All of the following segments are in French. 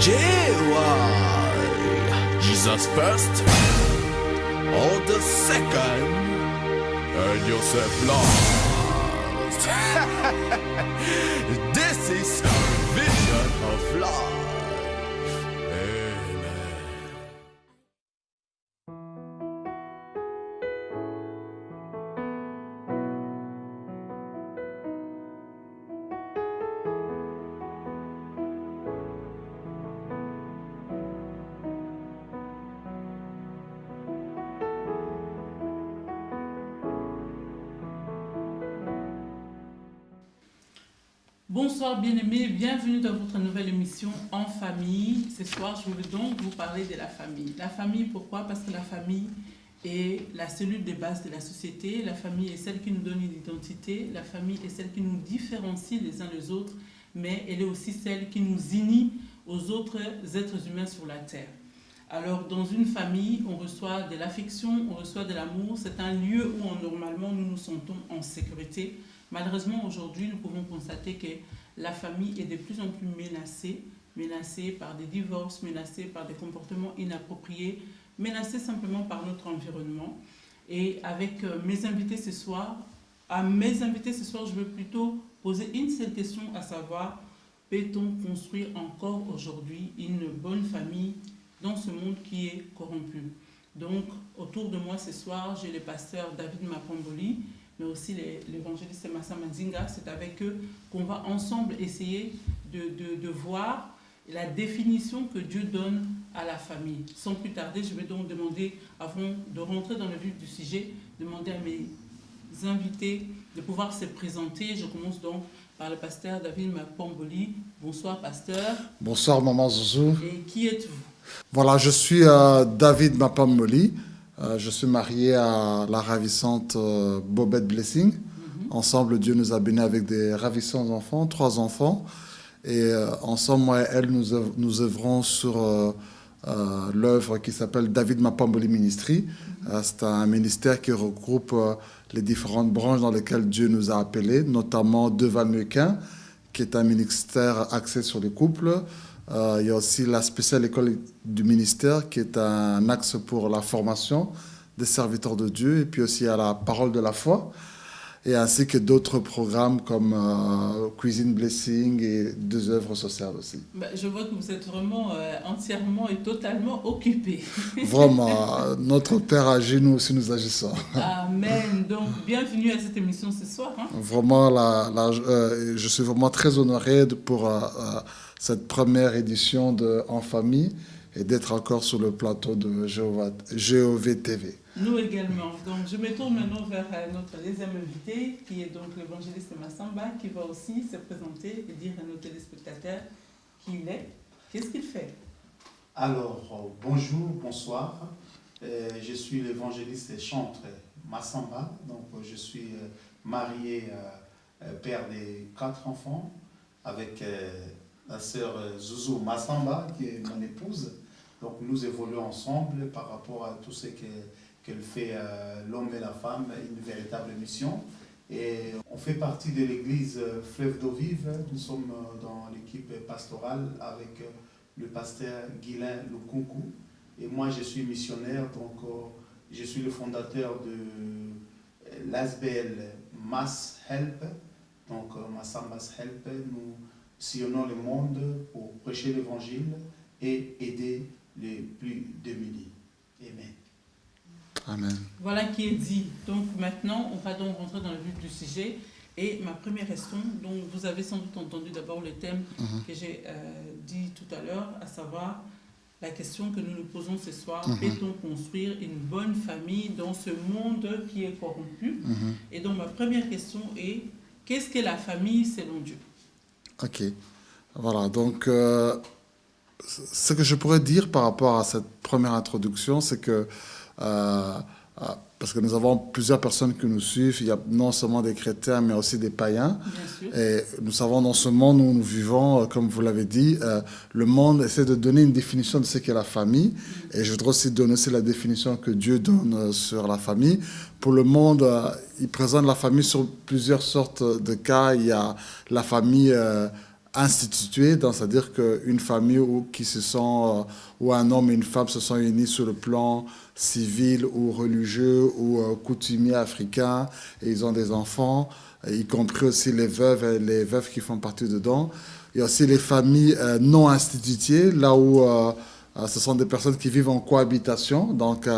J.Y. Jesus first, or the second, and yourself lost. This is vision of life. Amen. Bonsoir bien-aimés, bienvenue dans votre nouvelle émission En Famille. Ce soir, je veux donc vous parler de la famille. La famille, pourquoi? Parce que la famille est la cellule de base de la société. La famille est celle qui nous donne une identité. La famille est celle qui nous différencie les uns des autres, mais elle est aussi celle qui nous unit aux autres êtres humains sur la terre. Alors, dans une famille, on reçoit de l'affection, on reçoit de l'amour. C'est un lieu où, normalement, nous nous sentons en sécurité. Malheureusement, aujourd'hui, nous pouvons constater que la famille est de plus en plus menacée par des divorces, menacée par des comportements inappropriés, menacée simplement par notre environnement. Et avec mes invités ce soir, je veux plutôt poser une seule question, à savoir, peut-on construire encore aujourd'hui une bonne famille dans ce monde qui est corrompu? Donc, autour de moi ce soir, j'ai le pasteur David Mapamboli, mais aussi l'évangéliste Massamba Nzinga. C'est avec eux qu'on va ensemble essayer de voir la définition que Dieu donne à la famille. Sans plus tarder, je vais donc demander, avant de rentrer dans le vif du sujet, demander à mes invités de pouvoir se présenter. Je commence donc par le pasteur David Mapamboli. Bonsoir, pasteur. Bonsoir, maman Zouzou. Et qui êtes-vous? Voilà, je suis David Mapamboli. Je suis marié à la ravissante Bobette Blessing. Ensemble, Dieu nous a bénis avec des ravissants enfants, 3 enfants. Et ensemble, moi et elle, nous œuvrons sur l'œuvre qui s'appelle David Mapamboli Ministry. C'est un ministère qui regroupe les différentes branches dans lesquelles Dieu nous a appelés, notamment Deval-Mequin, qui est un ministère axé sur les couples. Il y a aussi la spéciale école du ministère, qui est un axe pour la formation des serviteurs de Dieu, et puis aussi à la parole de la foi, et ainsi que d'autres programmes comme Cuisine Blessing et 2 œuvres sociales aussi. Je vois que vous êtes vraiment entièrement et totalement occupé. Vraiment, notre Père agit, nous aussi nous agissons. Amen. Donc, bienvenue à cette émission ce soir. Vraiment, je suis vraiment très honoré pour cette première édition de En Famille et d'être encore sur le plateau de GOV TV. Nous également. Donc, je me tourne maintenant vers notre deuxième invité, qui est donc l'évangéliste Massamba, qui va aussi se présenter et dire à nos téléspectateurs qui il est, qu'est-ce qu'il fait. Alors, bonjour, bonsoir. Je suis l'évangéliste et chantre Massamba. Donc, je suis marié, père de 4 enfants, avec la sœur Zouzou Massamba, qui est mon épouse. Donc nous évoluons ensemble par rapport à tout ce qu'elle fait l'homme et la femme, une véritable mission. Et on fait partie de l'église Fleuve d'eau vive. Nous sommes dans l'équipe pastorale avec le pasteur Guylain Lukunku. Et moi je suis missionnaire, donc je suis le fondateur de l'ASBL Mass Help. Donc Massamba's Help, nous sillonnons le monde pour prêcher l'évangile et aider les plus démunis. Amen. Amen. Voilà qui est dit. Donc maintenant, on va donc rentrer dans le vif du sujet. Et ma première question, donc vous avez sans doute entendu d'abord le thème que j'ai dit tout à l'heure, à savoir la question que nous nous posons ce soir, peut-on construire une bonne famille dans ce monde qui est corrompu? Et donc ma première question est, qu'est-ce que la famille selon Dieu? Ok, voilà, donc ce que je pourrais dire par rapport à cette première introduction, c'est que, parce que nous avons plusieurs personnes qui nous suivent, il y a non seulement des chrétiens, mais aussi des païens. Et nous savons dans ce monde où nous vivons, comme vous l'avez dit, le monde essaie de donner une définition de ce qu'est la famille. Et je voudrais aussi donner la définition que Dieu donne sur la famille. Pour le monde, il présente la famille sur plusieurs sortes de cas. Il y a la famille instituée, c'est-à-dire qu'une famille où un homme et une femme se sont unis sur le plan civil ou religieux ou coutumier africain, et ils ont des enfants, y compris aussi les veuves et les veuves qui font partie dedans. Il y a aussi les familles non instituées, là où ce sont des personnes qui vivent en cohabitation, donc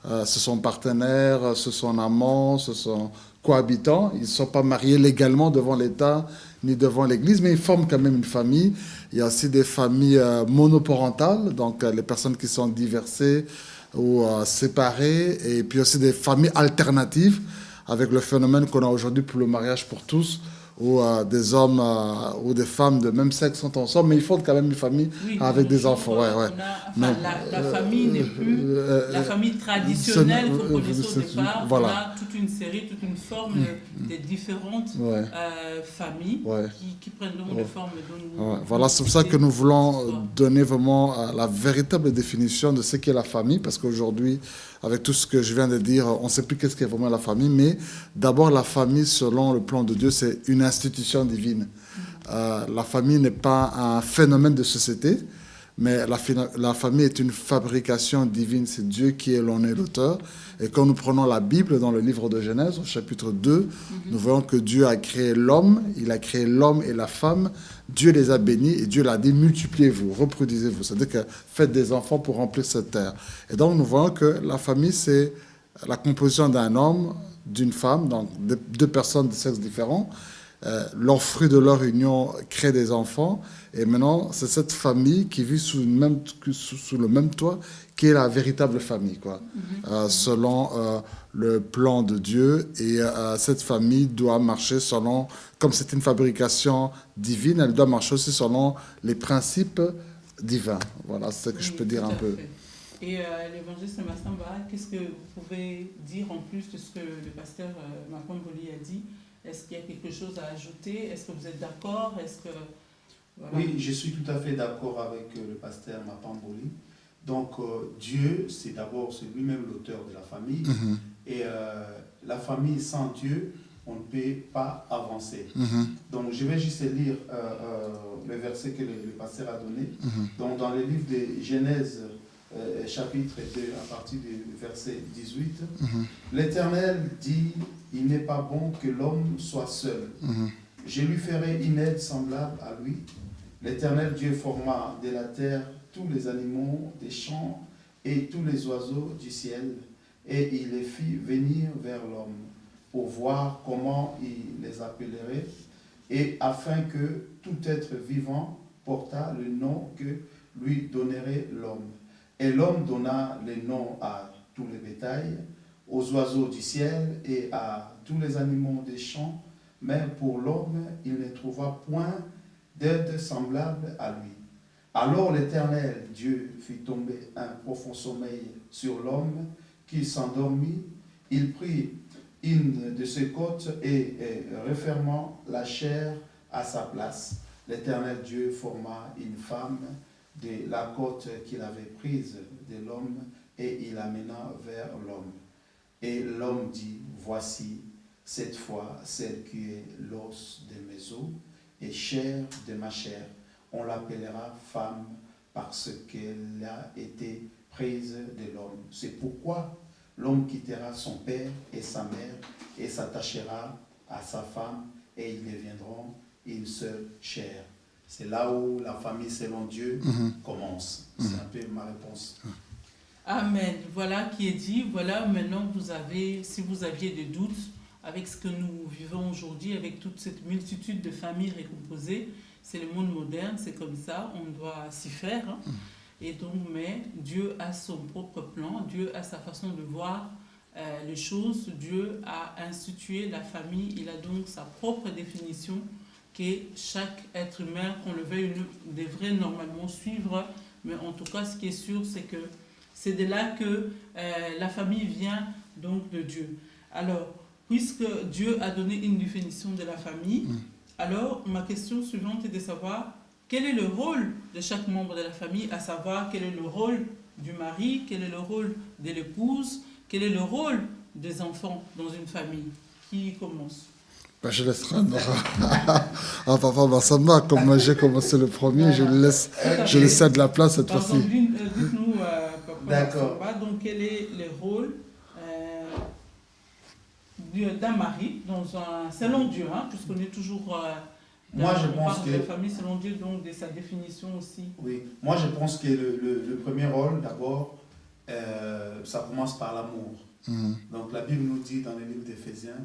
ce sont partenaires, ce sont amants, ce sont cohabitants. Ils ne sont pas mariés légalement devant l'État ni devant l'Église, mais ils forment quand même une famille. Il y a aussi des familles monoparentales, donc les personnes qui sont divorcées ou séparées, et puis aussi des familles alternatives, avec le phénomène qu'on a aujourd'hui pour le mariage pour tous, où des hommes ou des femmes de même sexe sont ensemble, mais ils font quand même une famille avec des enfants. La famille n'est plus la famille traditionnelle qu'on connaissait au départ. Voilà. On a toute une série, toute une forme des différentes familles qui prennent donc des formes. Voilà, c'est pour ça que nous voulons donner vraiment la véritable définition de ce qu'est la famille, parce qu'aujourd'hui, avec tout ce que je viens de dire, on ne sait plus qu'est-ce qu'est vraiment la famille, mais d'abord la famille, selon le plan de Dieu, c'est une institution divine. La famille n'est pas un phénomène de société, mais la famille est une fabrication divine. C'est Dieu qui est l'auteur. Et quand nous prenons la Bible dans le livre de Genèse, au chapitre 2, nous voyons que Dieu a créé l'homme, il a créé l'homme et la femme, Dieu les a bénis et Dieu l'a dit, multipliez-vous, reproduisez-vous. C'est-à-dire que faites des enfants pour remplir cette terre. Et donc nous voyons que la famille, c'est la composition d'un homme, d'une femme, donc deux personnes de sexes différents. Leur fruit de leur union crée des enfants. Et maintenant, c'est cette famille qui vit sous le même toit qui est la véritable famille, quoi. Selon le plan de Dieu. Et cette famille doit marcher selon, comme c'est une fabrication divine, elle doit marcher aussi selon les principes divins. Voilà, c'est ce que je peux dire un peu. Et l'évangéliste Massamba, qu'est-ce que vous pouvez dire en plus de ce que le pasteur Mapamboli a dit? Est-ce qu'il y a quelque chose à ajouter? Est-ce que vous êtes d'accord? Voilà. Oui, je suis tout à fait d'accord avec le pasteur Mapamboli. Donc, Dieu, c'est lui-même l'auteur de la famille. Et la famille sans Dieu, on ne peut pas avancer. Donc, je vais juste lire le verset que le pasteur a donné. Donc, dans le livre de Genèse, chapitre 2, à partir du verset 18, l'Éternel dit, il n'est pas bon que l'homme soit seul. Je lui ferai une aide semblable à lui. L'Éternel Dieu forma de la terre tous les animaux des champs et tous les oiseaux du ciel, et il les fit venir vers l'homme pour voir comment il les appellerait, et afin que tout être vivant portât le nom que lui donnerait l'homme. Et l'homme donna les noms à tous les bétails, aux oiseaux du ciel et à tous les animaux des champs, mais pour l'homme, il ne trouva point d'aide semblable à lui. Alors l'Éternel Dieu fit tomber un profond sommeil sur l'homme qui s'endormit. Il prit une de ses côtes et refermant la chair à sa place, l'Éternel Dieu forma une femme de la côte qu'il avait prise de l'homme et il l'amena vers l'homme. Et l'homme dit, voici cette fois celle qui est l'os de mes os et chair de ma chair. On l'appellera femme parce qu'elle a été prise de l'homme. C'est pourquoi l'homme quittera son père et sa mère et s'attachera à sa femme et ils deviendront une seule chair. C'est là où la famille selon Dieu commence. C'est un peu ma réponse. Amen. Voilà qui est dit. Voilà, maintenant si vous aviez des doutes avec ce que nous vivons aujourd'hui, avec toute cette multitude de familles recomposées, c'est le monde moderne, c'est comme ça, on doit s'y faire. Hein. Et donc, mais Dieu a son propre plan, Dieu a sa façon de voir les choses, Dieu a institué la famille, il a donc sa propre définition que chaque être humain, qu'on le veuille, devrait normalement suivre. Mais en tout cas, ce qui est sûr, c'est que c'est de là que la famille vient donc de Dieu. Alors, puisque Dieu a donné une définition de la famille, alors ma question suivante est de savoir quel est le rôle de chaque membre de la famille, à savoir quel est le rôle du mari, quel est le rôle de l'épouse, quel est le rôle des enfants dans une famille. Qui commence? Ben, je laisserai à Papa Massamba. Comme j'ai commencé le premier, je laisse de la place cette fois-ci. Dites-nous, Papa D'accord. Massamba, donc quel est le rôle d'un mari dans un selon Dieu, hein, puisqu'on est toujours Moi, je on pense parle que... de la famille selon Dieu, donc de sa définition aussi. Oui, moi je pense que le premier rôle, d'abord, ça commence par l'amour. Donc la Bible nous dit dans le livre d'Éphésiens,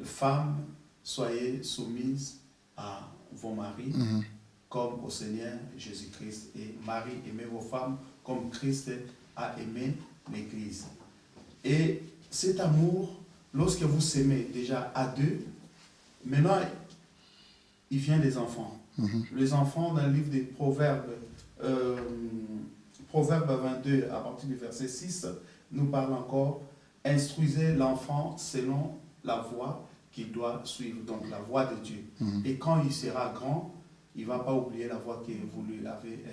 femmes, soyez soumises à vos maris comme au Seigneur Jésus-Christ. Et Marie, aimez vos femmes comme Christ a aimé l'Église. Et cet amour, lorsque vous s'aimez déjà à deux, maintenant, il vient des enfants. Les enfants, dans le livre des Proverbes, Proverbe 22, à partir du verset 6, nous parle encore, instruisez l'enfant selon la voie qu'il doit suivre, donc la voie de Dieu. Et quand il sera grand, il ne va pas oublier la voie que vous lui avez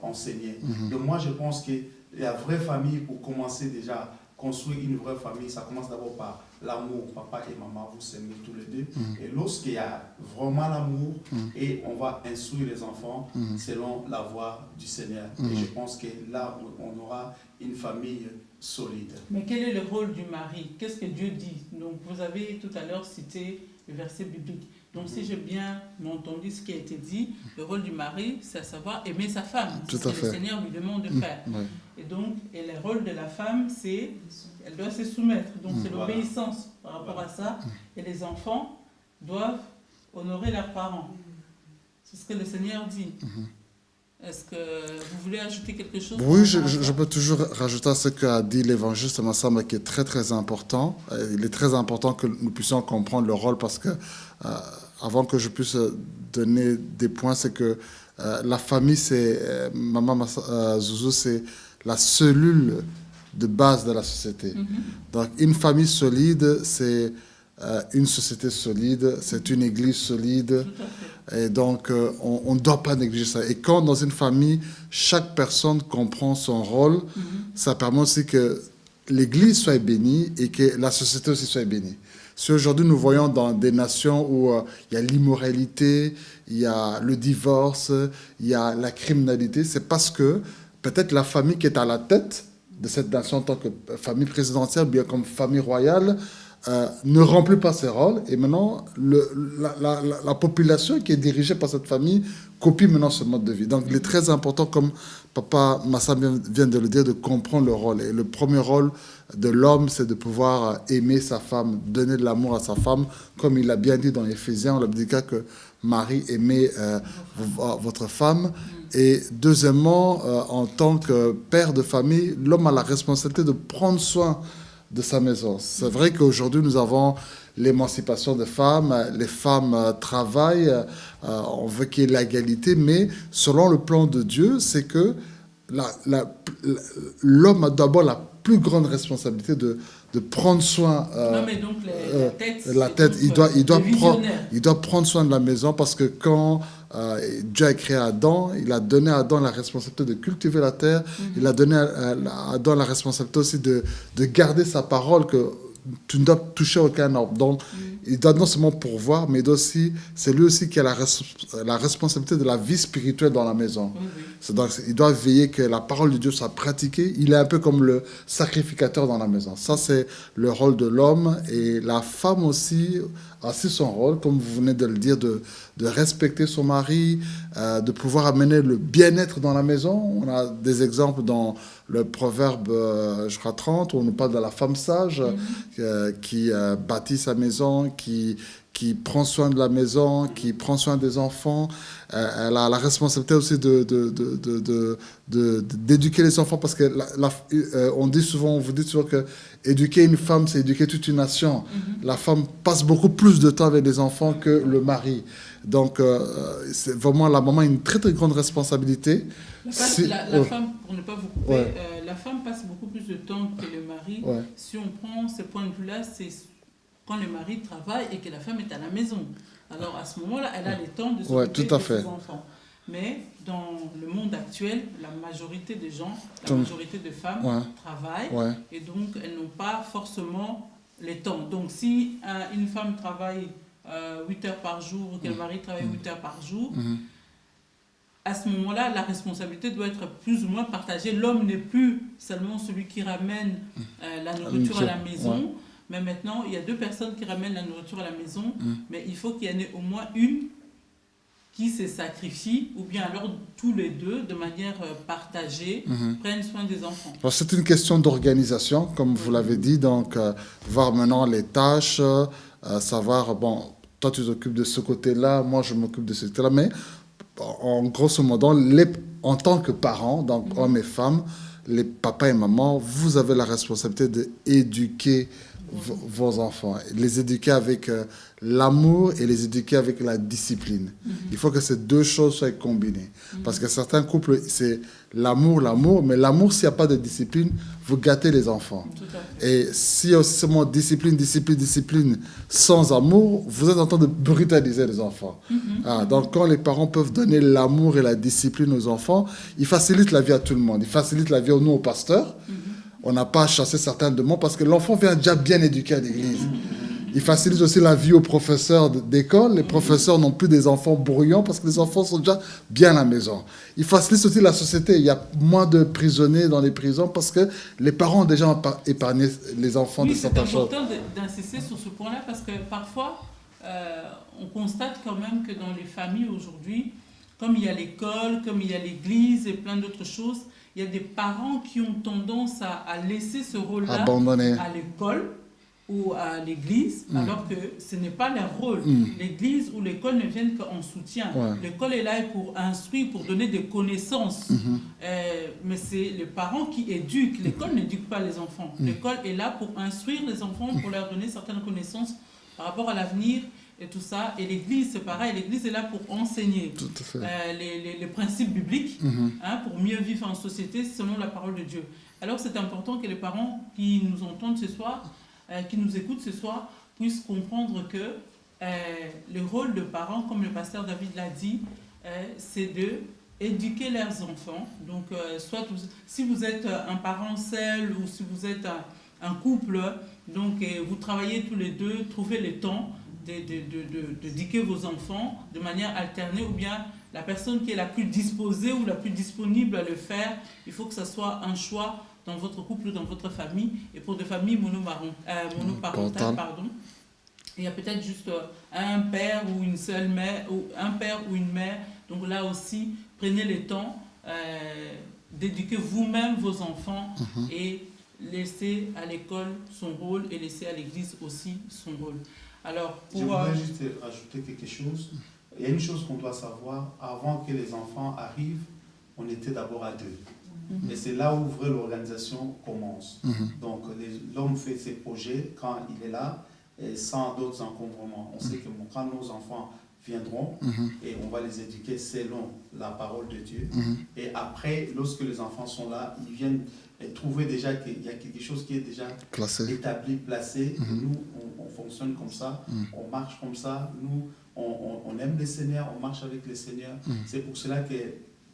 enseignée. Donc moi, je pense que la vraie famille, pour commencer déjà, construire une vraie famille, ça commence d'abord par l'amour. Papa et maman, vous s'aimez tous les deux. Et lorsqu'il y a vraiment l'amour, et on va instruire les enfants selon la voie du Seigneur. Et je pense que là, on aura une famille solide. Mais quel est le rôle du mari? Qu'est-ce que Dieu dit? Donc, vous avez tout à l'heure cité le verset biblique. Donc, si j'ai bien entendu ce qui a été dit, le rôle du mari, c'est à savoir aimer sa femme. C'est ce que le Seigneur lui demande de faire. Et donc, et le rôle de la femme, c'est elle doit se soumettre. Donc, c'est l'obéissance par rapport à ça. Et les enfants doivent honorer leurs parents. C'est ce que le Seigneur dit. Est-ce que vous voulez ajouter quelque chose? Oui, je peux toujours rajouter à ce qu'a dit l'évangéliste Massamba, qui est très très important. Il est très important que nous puissions comprendre le rôle, parce que avant que je puisse donner des points, c'est que la famille, c'est Maman Zouzou, c'est la cellule de base de la société. Donc une famille solide, c'est une société solide, c'est une église solide. Et donc, on ne doit pas négliger ça. Et quand dans une famille, chaque personne comprend son rôle, ça permet aussi que l'église soit bénie et que la société aussi soit bénie. Si aujourd'hui nous voyons dans des nations où il y a l'immoralité, il y a le divorce, il y a la criminalité, c'est parce que peut-être la famille qui est à la tête de cette nation en tant que famille présidentielle, bien comme famille royale, ne remplit pas ses rôles, et maintenant la population qui est dirigée par cette famille copie maintenant ce mode de vie. Donc il est très important, comme Papa Massamba vient de le dire, de comprendre le rôle. Et le premier rôle de l'homme, c'est de pouvoir aimer sa femme, donner de l'amour à sa femme, comme il l'a bien dit dans Éphésiens, on l'a dit que Marie aimait votre femme. Et deuxièmement, en tant que père de famille, l'homme a la responsabilité de prendre soin de sa maison. C'est vrai qu'aujourd'hui, nous avons l'émancipation des femmes, les femmes travaillent, on veut qu'il y ait l'égalité, mais selon le plan de Dieu, c'est que l'homme a d'abord la plus grande responsabilité de prendre soin. Non, mais donc la tête, il doit prendre soin de la maison, parce que quand Dieu a créé Adam, il a donné à Adam la responsabilité de cultiver la terre, il a donné à Adam la responsabilité aussi de garder sa parole, que tu ne dois toucher aucun arbre. Donc, il doit non seulement pourvoir, mais c'est lui aussi qui a la responsabilité de la vie spirituelle dans la maison. Donc, il doit veiller que la parole de Dieu soit pratiquée. Il est un peu comme le sacrificateur dans la maison. Ça, c'est le rôle de l'homme. Et la femme aussi a son rôle, comme vous venez de le dire, de respecter son mari, de pouvoir amener le bien-être dans la maison. On a des exemples dans le Proverbe, je crois, 30, où on nous parle de la femme sage qui bâtit sa maison, qui prend soin de la maison, qui prend soin des enfants. Elle a la responsabilité aussi d'éduquer les enfants, parce que on vous dit souvent que éduquer une femme, c'est éduquer toute une nation. La femme passe beaucoup plus de temps avec les enfants que le mari. Donc, c'est vraiment la maman a une très très grande responsabilité. La femme, pour ne pas vous couper, la femme passe beaucoup plus de temps que le mari. Si on prend ce point de vue-là, c'est quand le mari travaille et que la femme est à la maison. Alors à ce moment-là, elle a le temps de s'occuper de ses enfants. Mais dans le monde actuel, la majorité des gens, la majorité de femmes travaillent, et donc elles n'ont pas forcément les temps. Donc, si une femme travaille 8 heures par jour, ou que le mari travaille 8 heures par jour, à ce moment-là, la responsabilité doit être plus ou moins partagée. L'homme n'est plus seulement celui qui ramène la nourriture à la maison, mais maintenant, il y a 2 personnes qui ramènent la nourriture à la maison, mais il faut qu'il y en ait au moins une qui se sacrifie, ou bien alors tous les 2, de manière partagée, prennent soin des enfants. Alors, c'est une question d'organisation, comme vous l'avez dit, donc voir maintenant les tâches, savoir, bon, toi tu t'occupes de ce côté-là, moi je m'occupe de ce côté-là, mais en grosso modo, en tant que parents, donc hommes et femmes, les papas et mamans, vous avez la responsabilité d'éduquer vos enfants, les éduquer avec l'amour et les éduquer avec la discipline. Il faut que ces 2 choses soient combinées. Parce que certains couples, c'est l'amour, mais l'amour, s'il n'y a pas de discipline, vous gâtez les enfants. Et s'il y a aussi seulement discipline, sans amour, vous êtes en train de brutaliser les enfants. Donc, quand les parents peuvent donner l'amour et la discipline aux enfants, ils facilitent la vie à tout le monde. Ils facilitent la vie aux pasteurs. On n'a pas à chasser certains demandes parce que l'enfant vient déjà bien éduqué à l'église. Il facilite aussi la vie aux professeurs d'école. Les professeurs n'ont plus des enfants bruyants parce que les enfants sont déjà bien à la maison. Il facilite aussi la société. Il y a moins de prisonniers dans les prisons parce que les parents ont déjà épargné les enfants de certaines choses. C'est important d'insister sur ce point-là parce que parfois, on constate quand même que dans les familles aujourd'hui, comme il y a l'école, comme il y a l'église et plein d'autres choses, il y a des parents qui ont tendance à laisser ce rôle-là à l'école ou à l'église, alors que ce n'est pas leur rôle. L'église ou l'école ne viennent qu'en soutien. L'école est là pour instruire, pour donner des connaissances. Mais c'est les parents qui éduquent. L'école n'éduque pas les enfants. L'école est là pour instruire les enfants, pour leur donner certaines connaissances par rapport à l'avenir et tout ça. Et l'église, c'est pareil. L'église est là pour enseigner les principes bibliques, pour mieux vivre en société selon la parole de Dieu. Alors c'est important que les parents qui nous entendent ce soir, qui nous écoutent ce soir, puissent comprendre que le rôle de parents, comme le pasteur David l'a dit, c'est d'éduquer leurs enfants. Donc, soit si vous êtes un parent seul ou si vous êtes un couple, donc vous travaillez tous les 2, trouvez le temps d'éduquer vos enfants de manière alternée, ou bien la personne qui est la plus disposée ou la plus disponible à le faire, il faut que ce soit un choix dans votre couple ou dans votre famille. Et pour des familles monoparentales, il y a peut-être juste un père ou une seule mère, ou un père ou une mère. Donc là aussi, prenez le temps d'éduquer vous-même vos enfants et laissez à l'école son rôle et laissez à l'église aussi son rôle. Alors, je voudrais juste ajouter quelque chose. Il y a une chose qu'on doit savoir, avant que les enfants arrivent, on était d'abord à 2. Et c'est là où vraie l'organisation commence. Donc l'homme fait ses projets quand il est là, et sans d'autres encombrements. On sait que quand nos enfants viendront, et on va les éduquer selon la parole de Dieu. Et après, lorsque les enfants sont là, ils viennent trouver déjà qu'il y a quelque chose qui est déjà établi, placé. Nous, on fonctionne comme ça, on marche comme ça. Nous, on aime le Seigneur, on marche avec le Seigneur. C'est pour cela que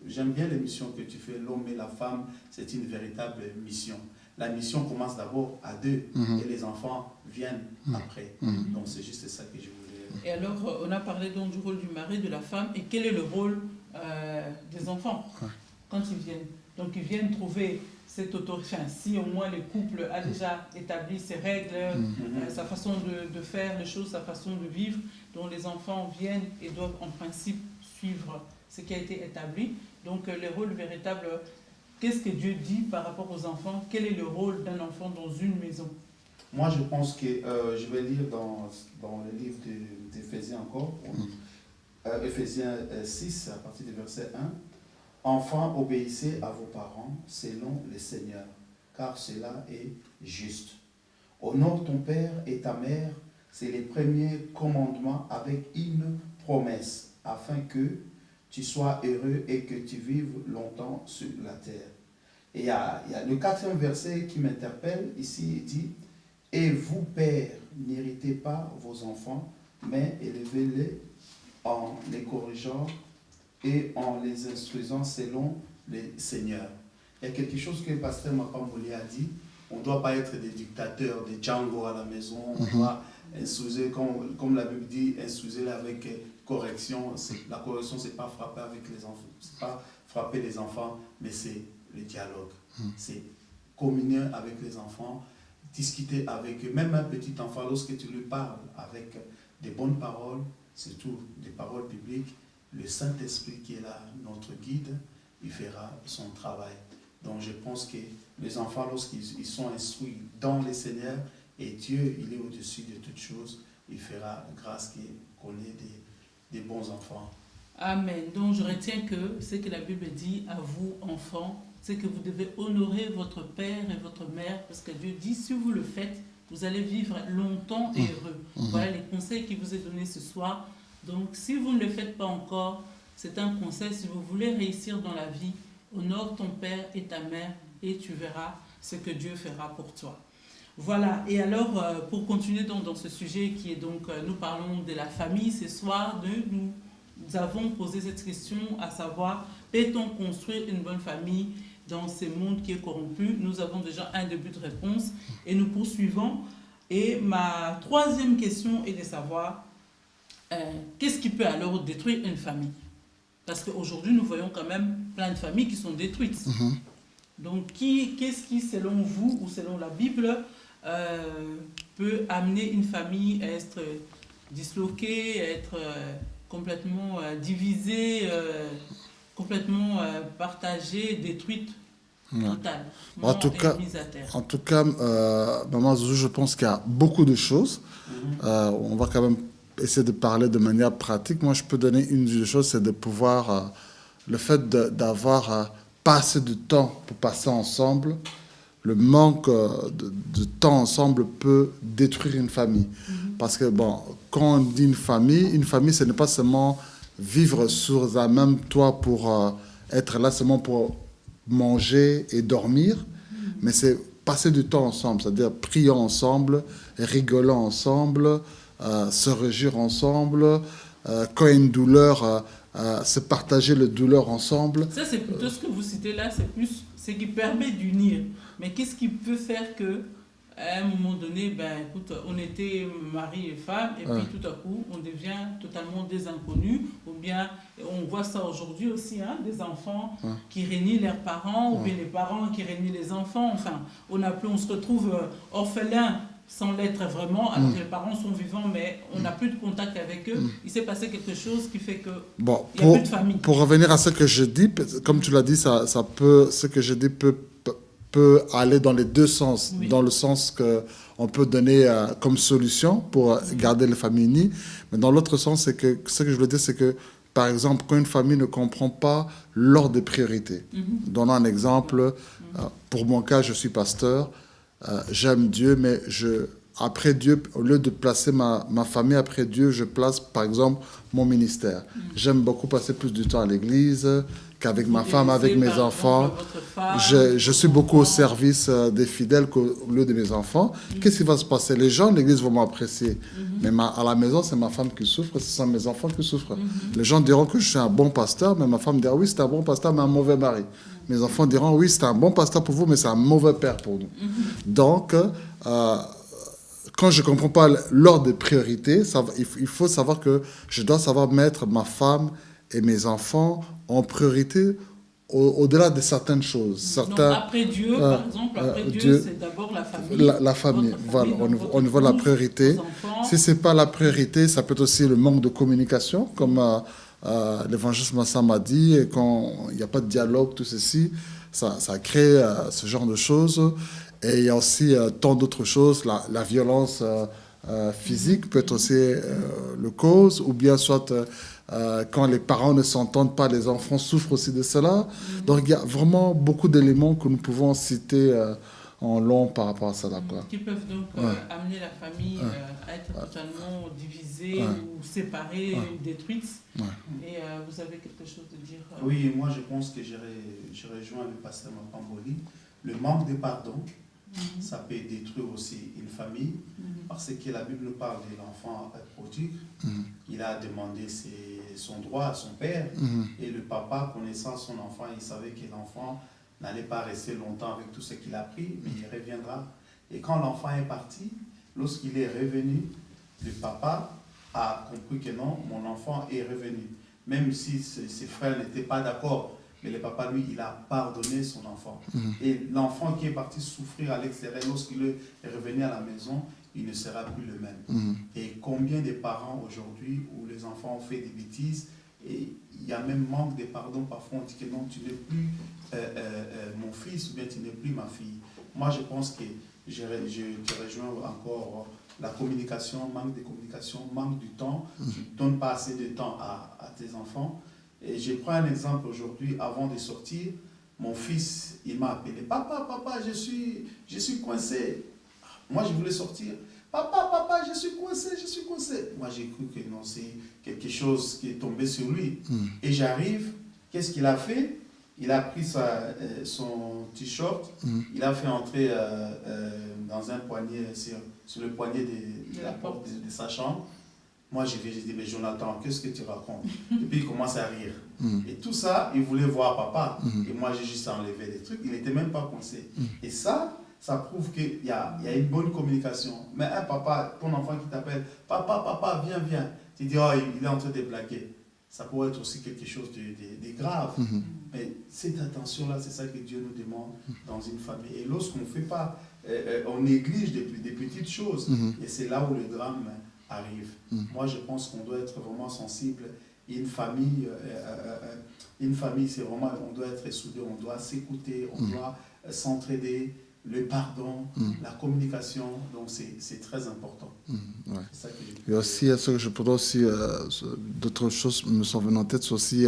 j'aime bien les missions que tu fais, l'homme et la femme, c'est une véritable mission. La mission commence d'abord à 2 et les enfants viennent après. Donc c'est juste ça que je voulais. Et alors, on a parlé donc du rôle du mari, de la femme, et quel est le rôle des enfants quand ils viennent. Donc ils viennent trouver cette autorité, si au moins le couple a déjà établi ses règles, sa façon de faire les choses, sa façon de vivre, dont les enfants viennent et doivent en principe suivre ce qui a été établi. Donc le rôle véritable, qu'est-ce que Dieu dit par rapport aux enfants? Quel est le rôle d'un enfant dans une maison? Moi, je pense que je vais lire dans le livre d'Éphésiens encore, Éphésiens 6, à partir du verset 1. « Enfants, obéissez à vos parents selon le Seigneur, car cela est juste. Honore ton père et ta mère, c'est les premiers commandements avec une promesse, afin que tu sois heureux et que tu vives longtemps sur la terre. » Et il y a le 4e verset qui m'interpelle. Ici, il dit « Et vous, pères, n'irritez pas vos enfants, mais élevez-les en les corrigeant et en les instruisant selon le Seigneur. » Il y a quelque chose que le pasteur Mapambouli a dit. on ne doit pas être des dictateurs, des Django à la maison. On doit instruire, comme la Bible dit, instruire avec correction. La correction, ce n'est pas frapper avec les enfants, c'est pas frapper les enfants, mais c'est le dialogue. C'est communier avec les enfants, discuter avec eux. Même un petit enfant, lorsque tu lui parles avec des bonnes paroles, surtout des paroles bibliques, le Saint-Esprit qui est là, notre guide, il fera son travail. Donc je pense que les enfants, lorsqu'ils sont instruits dans le Seigneur, et Dieu, il est au-dessus de toutes choses, il fera grâce qu'on ait des bons enfants. Amen. Donc je retiens que ce que la Bible dit à vous, enfants, c'est que vous devez honorer votre père et votre mère, parce que Dieu dit, si vous le faites, vous allez vivre longtemps et heureux. Voilà les conseils qu'il vous est donné ce soir. Donc si vous ne le faites pas encore, c'est un conseil, si vous voulez réussir dans la vie, honore ton père et ta mère et tu verras ce que Dieu fera pour toi. Voilà, et alors pour continuer dans ce sujet qui est donc, nous parlons de la famille ce soir, nous avons posé cette question à savoir, peut-on construire une bonne famille dans ce monde qui est corrompu? Nous avons déjà un début de réponse et nous poursuivons. Et ma troisième question est de savoir, qu'est-ce qui peut alors détruire une famille? Parce qu'aujourd'hui, nous voyons quand même plein de familles qui sont détruites. Donc, qu'est-ce qui, selon vous ou selon la Bible, peut amener une famille à être disloquée, à être complètement divisée, complètement partagée, détruite, totale, en tout cas, Maman Zouzou, je pense qu'il y a beaucoup de choses. On va quand même essayer de parler de manière pratique. Moi, je peux donner une des choses, c'est de pouvoir, le fait d'avoir pas assez de temps pour passer ensemble, le manque de temps ensemble peut détruire une famille. Parce que, bon, quand on dit une famille, ce n'est pas seulement vivre sous un même toit pour être là seulement pour manger et dormir, mais c'est passer du temps ensemble, c'est-à-dire prier ensemble, rigoler ensemble, se réjouir ensemble, quand il y a une douleur, se partager la douleur ensemble. Ça, c'est plutôt ce que vous citez là, c'est plus ce qui permet d'unir. Mais qu'est-ce qui peut faire que, à un moment donné, ben, écoute, on était mari et femme, et puis tout à coup, on devient totalement des inconnus, ou bien, on voit ça aujourd'hui aussi, hein, des enfants qui réunissent leurs parents, ou bien les parents qui réunissent les enfants, enfin, on se retrouve orphelin sans l'être vraiment, alors que les parents sont vivants, mais on n'a plus de contact avec eux. Il s'est passé quelque chose qui fait que il n'y a plus de famille. Pour revenir à ce que je dis, comme tu l'as dit, ce que je dis peut aller dans les deux sens. Dans le sens qu'on peut donner comme solution pour garder les familles unies, mais dans l'autre sens, c'est que ce que je veux dire, c'est que, par exemple, quand une famille ne comprend pas l'ordre des priorités. Donnons un exemple. Pour mon cas, je suis pasteur. J'aime Dieu, mais après Dieu, au lieu de placer ma famille après Dieu, je place, par exemple, mon ministère. J'aime beaucoup passer plus du temps à l'église qu'avec ma femme, avec mes enfants. Je suis beaucoup au service des fidèles qu'au lieu de mes enfants. Qu'est-ce qui va se passer? Les gens de l'église vont m'apprécier. Mais à la maison, c'est ma femme qui souffre, ce sont mes enfants qui souffrent. Les gens diront que je suis un bon pasteur, mais ma femme dira oui, c'est un bon pasteur, mais un mauvais mari. Mes enfants diront oui, c'est un bon pasteur pour vous, mais c'est un mauvais père pour nous. Donc, quand je ne comprends pas l'ordre des priorités, il faut savoir que je dois savoir mettre ma femme et mes enfants en priorité au-delà de certaines choses. Donc après Dieu, par exemple, après Dieu, c'est d'abord la famille. La famille, voilà, au niveau de la priorité. Si ce n'est pas la priorité, ça peut être aussi le manque de communication, comme l'évangéliste Massam a dit, et quand il n'y a pas de dialogue, tout ceci, ça crée ce genre de choses. Et il y a aussi tant d'autres choses, la violence physique peut être aussi le cause, ou bien soit quand les parents ne s'entendent pas, les enfants souffrent aussi de cela. Donc il y a vraiment beaucoup d'éléments que nous pouvons citer en long par rapport à cela. Qui peuvent donc amener la famille à être totalement divisée ou séparée, détruite. Et vous avez quelque chose à dire Oui, moi je pense que je rejoins le pasteur Mapamboli. Le manque de pardon, ça peut détruire aussi une famille, parce que la Bible parle de l'enfant prodigue. Il a demandé son droit à son père, et le papa, connaissant son enfant, il savait que l'enfant n'allait pas rester longtemps avec tout ce qu'il a pris, mais il reviendra. Et quand l'enfant est parti, lorsqu'il est revenu, le papa a compris que non, mon enfant est revenu. Même si ses frères n'étaient pas d'accord, mais le papa, lui, il a pardonné son enfant. Et l'enfant qui est parti souffrir à l'extérieur, lorsqu'il est revenu à la maison, il ne sera plus le même. Et combien de parents aujourd'hui où les enfants ont fait des bêtises, et il y a même manque de pardon, parfois on dit que non, tu n'es plus mon fils, ou bien tu n'es plus ma fille. Moi, je pense que je te rejoins encore, la communication, manque de communication, manque du temps, tu ne donnes pas assez de temps à tes enfants. Et je prends un exemple aujourd'hui, avant de sortir, mon fils, il m'a appelé, papa, je suis coincé. Moi, je voulais sortir. Papa, je suis coincé. Moi, j'ai cru que non, c'est quelque chose qui est tombé sur lui. Et j'arrive, qu'est-ce qu'il a fait? Il a pris son t-shirt, il a fait entrer dans un poignet, sur le poignet de la porte de sa chambre. Moi, j'ai dit, mais Jonathan, qu'est-ce que tu racontes? Et puis, il commence à rire. Et tout ça, il voulait voir papa. Et moi, j'ai juste enlevé des trucs. Il n'était même pas coincé. Et ça prouve qu'il y a une bonne communication. Mais un papa, ton enfant qui t'appelle, papa, viens. Tu dis, oh, il est en train de blaguer. Ça pourrait être aussi quelque chose de grave. Mais cette attention-là, c'est ça que Dieu nous demande dans une famille. Et lorsqu'on ne fait pas, on néglige des petites choses. Et c'est là où le drame arrive. Moi, je pense qu'on doit être vraiment sensible. Une famille, c'est vraiment, on doit être soudé, on doit s'écouter, on doit s'entraider. Le pardon, la communication, donc c'est très important. Ouais. C'est ça que il y a aussi, ce que je pourrais aussi, d'autres choses me sont venues en tête, c'est aussi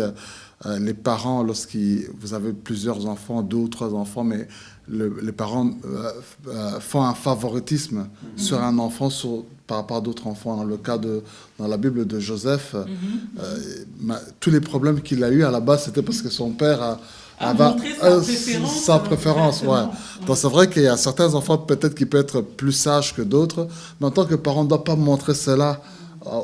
les parents, vous avez plusieurs enfants, 2 ou 3 enfants, mais les parents font un favoritisme sur un enfant par rapport à d'autres enfants. Dans le cas dans la Bible de Joseph, tous les problèmes qu'il a eu à la base, c'était parce que son père montrer sa préférence. Ouais. Donc c'est vrai qu'il y a certains enfants peut-être qui peuvent être plus sages que d'autres, mais en tant que parent, on ne doit pas montrer cela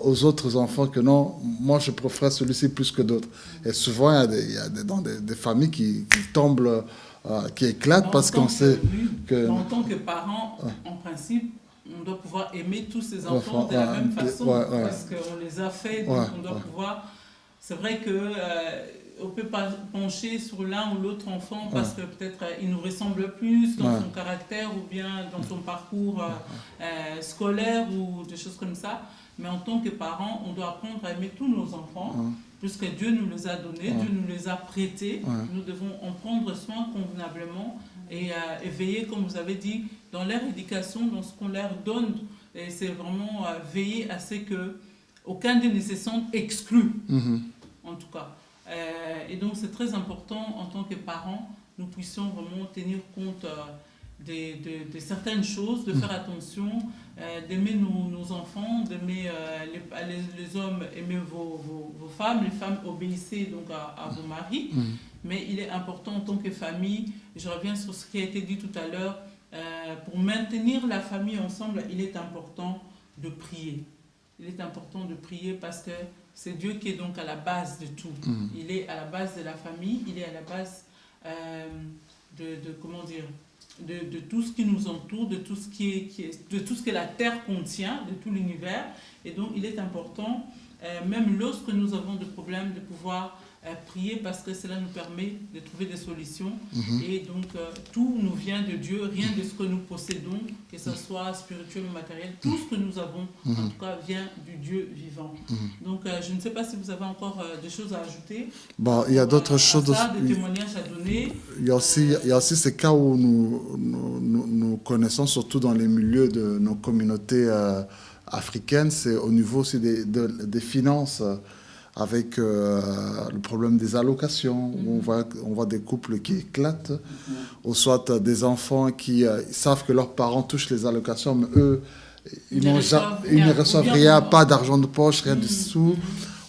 aux autres enfants que non, moi je préfère celui-ci plus que d'autres. Et souvent, il y a des familles qui tombent, qui éclatent parce qu'on sait que... En tant que parent, en principe, on doit pouvoir aimer tous ces enfants de la même façon parce qu'on les a faits, donc on doit pouvoir... C'est vrai que... on ne peut pas pencher sur l'un ou l'autre enfant parce que peut-être il nous ressemble plus dans son caractère ou bien dans son parcours scolaire ou des choses comme ça. Mais en tant que parents, on doit apprendre à aimer tous nos enfants puisque Dieu nous les a donnés, Dieu nous les a prêtés. Nous devons en prendre soin convenablement et veiller, comme vous avez dit, dans leur éducation, dans ce qu'on leur donne. Et c'est vraiment veiller à ce qu'aucun d'eux ne se sente exclu, en tout cas. Et donc c'est très important en tant que parents, nous puissions vraiment tenir compte de certaines choses, de faire attention, d'aimer nos enfants, d'aimer les hommes, aimer vos femmes, les femmes obéissez donc à vos maris. Mais il est important en tant que famille, je reviens sur ce qui a été dit tout à l'heure, pour maintenir la famille ensemble, il est important de prier. Il est important de prier parce que c'est Dieu qui est donc à la base de tout. Il est à la base de la famille, il est à la base de tout ce qui nous entoure, de tout ce que la terre contient, de tout l'univers. Et donc il est important, même lorsque nous avons des problèmes, de pouvoir prier parce que cela nous permet de trouver des solutions. Et donc tout nous vient de Dieu, rien de ce que nous possédons, que ce soit spirituel ou matériel, tout ce que nous avons en tout cas vient du Dieu vivant. Donc je ne sais pas si vous avez encore des choses à ajouter. Bon, il y a d'autres choses, des témoignages à donner. Il y a aussi ces cas où nous connaissons, surtout dans les milieux de nos communautés africaines, c'est au niveau aussi des finances. Avec le problème des allocations, où on voit des couples qui éclatent, ou soit des enfants qui savent que leurs parents touchent les allocations, mais eux, ils ne reçoivent rien, pas d'argent de poche, rien de sous.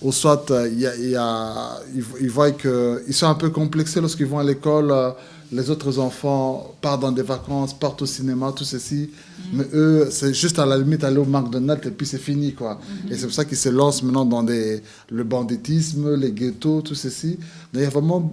Ou soit ils voient qu'ils sont un peu complexés lorsqu'ils vont à l'école. Les autres enfants partent dans des vacances, partent au cinéma, tout ceci. Mais eux, c'est juste à la limite aller au McDonald's et puis c'est fini, quoi. Et c'est pour ça qu'ils se lancent maintenant dans le banditisme, les ghettos, tout ceci. Mais il y a vraiment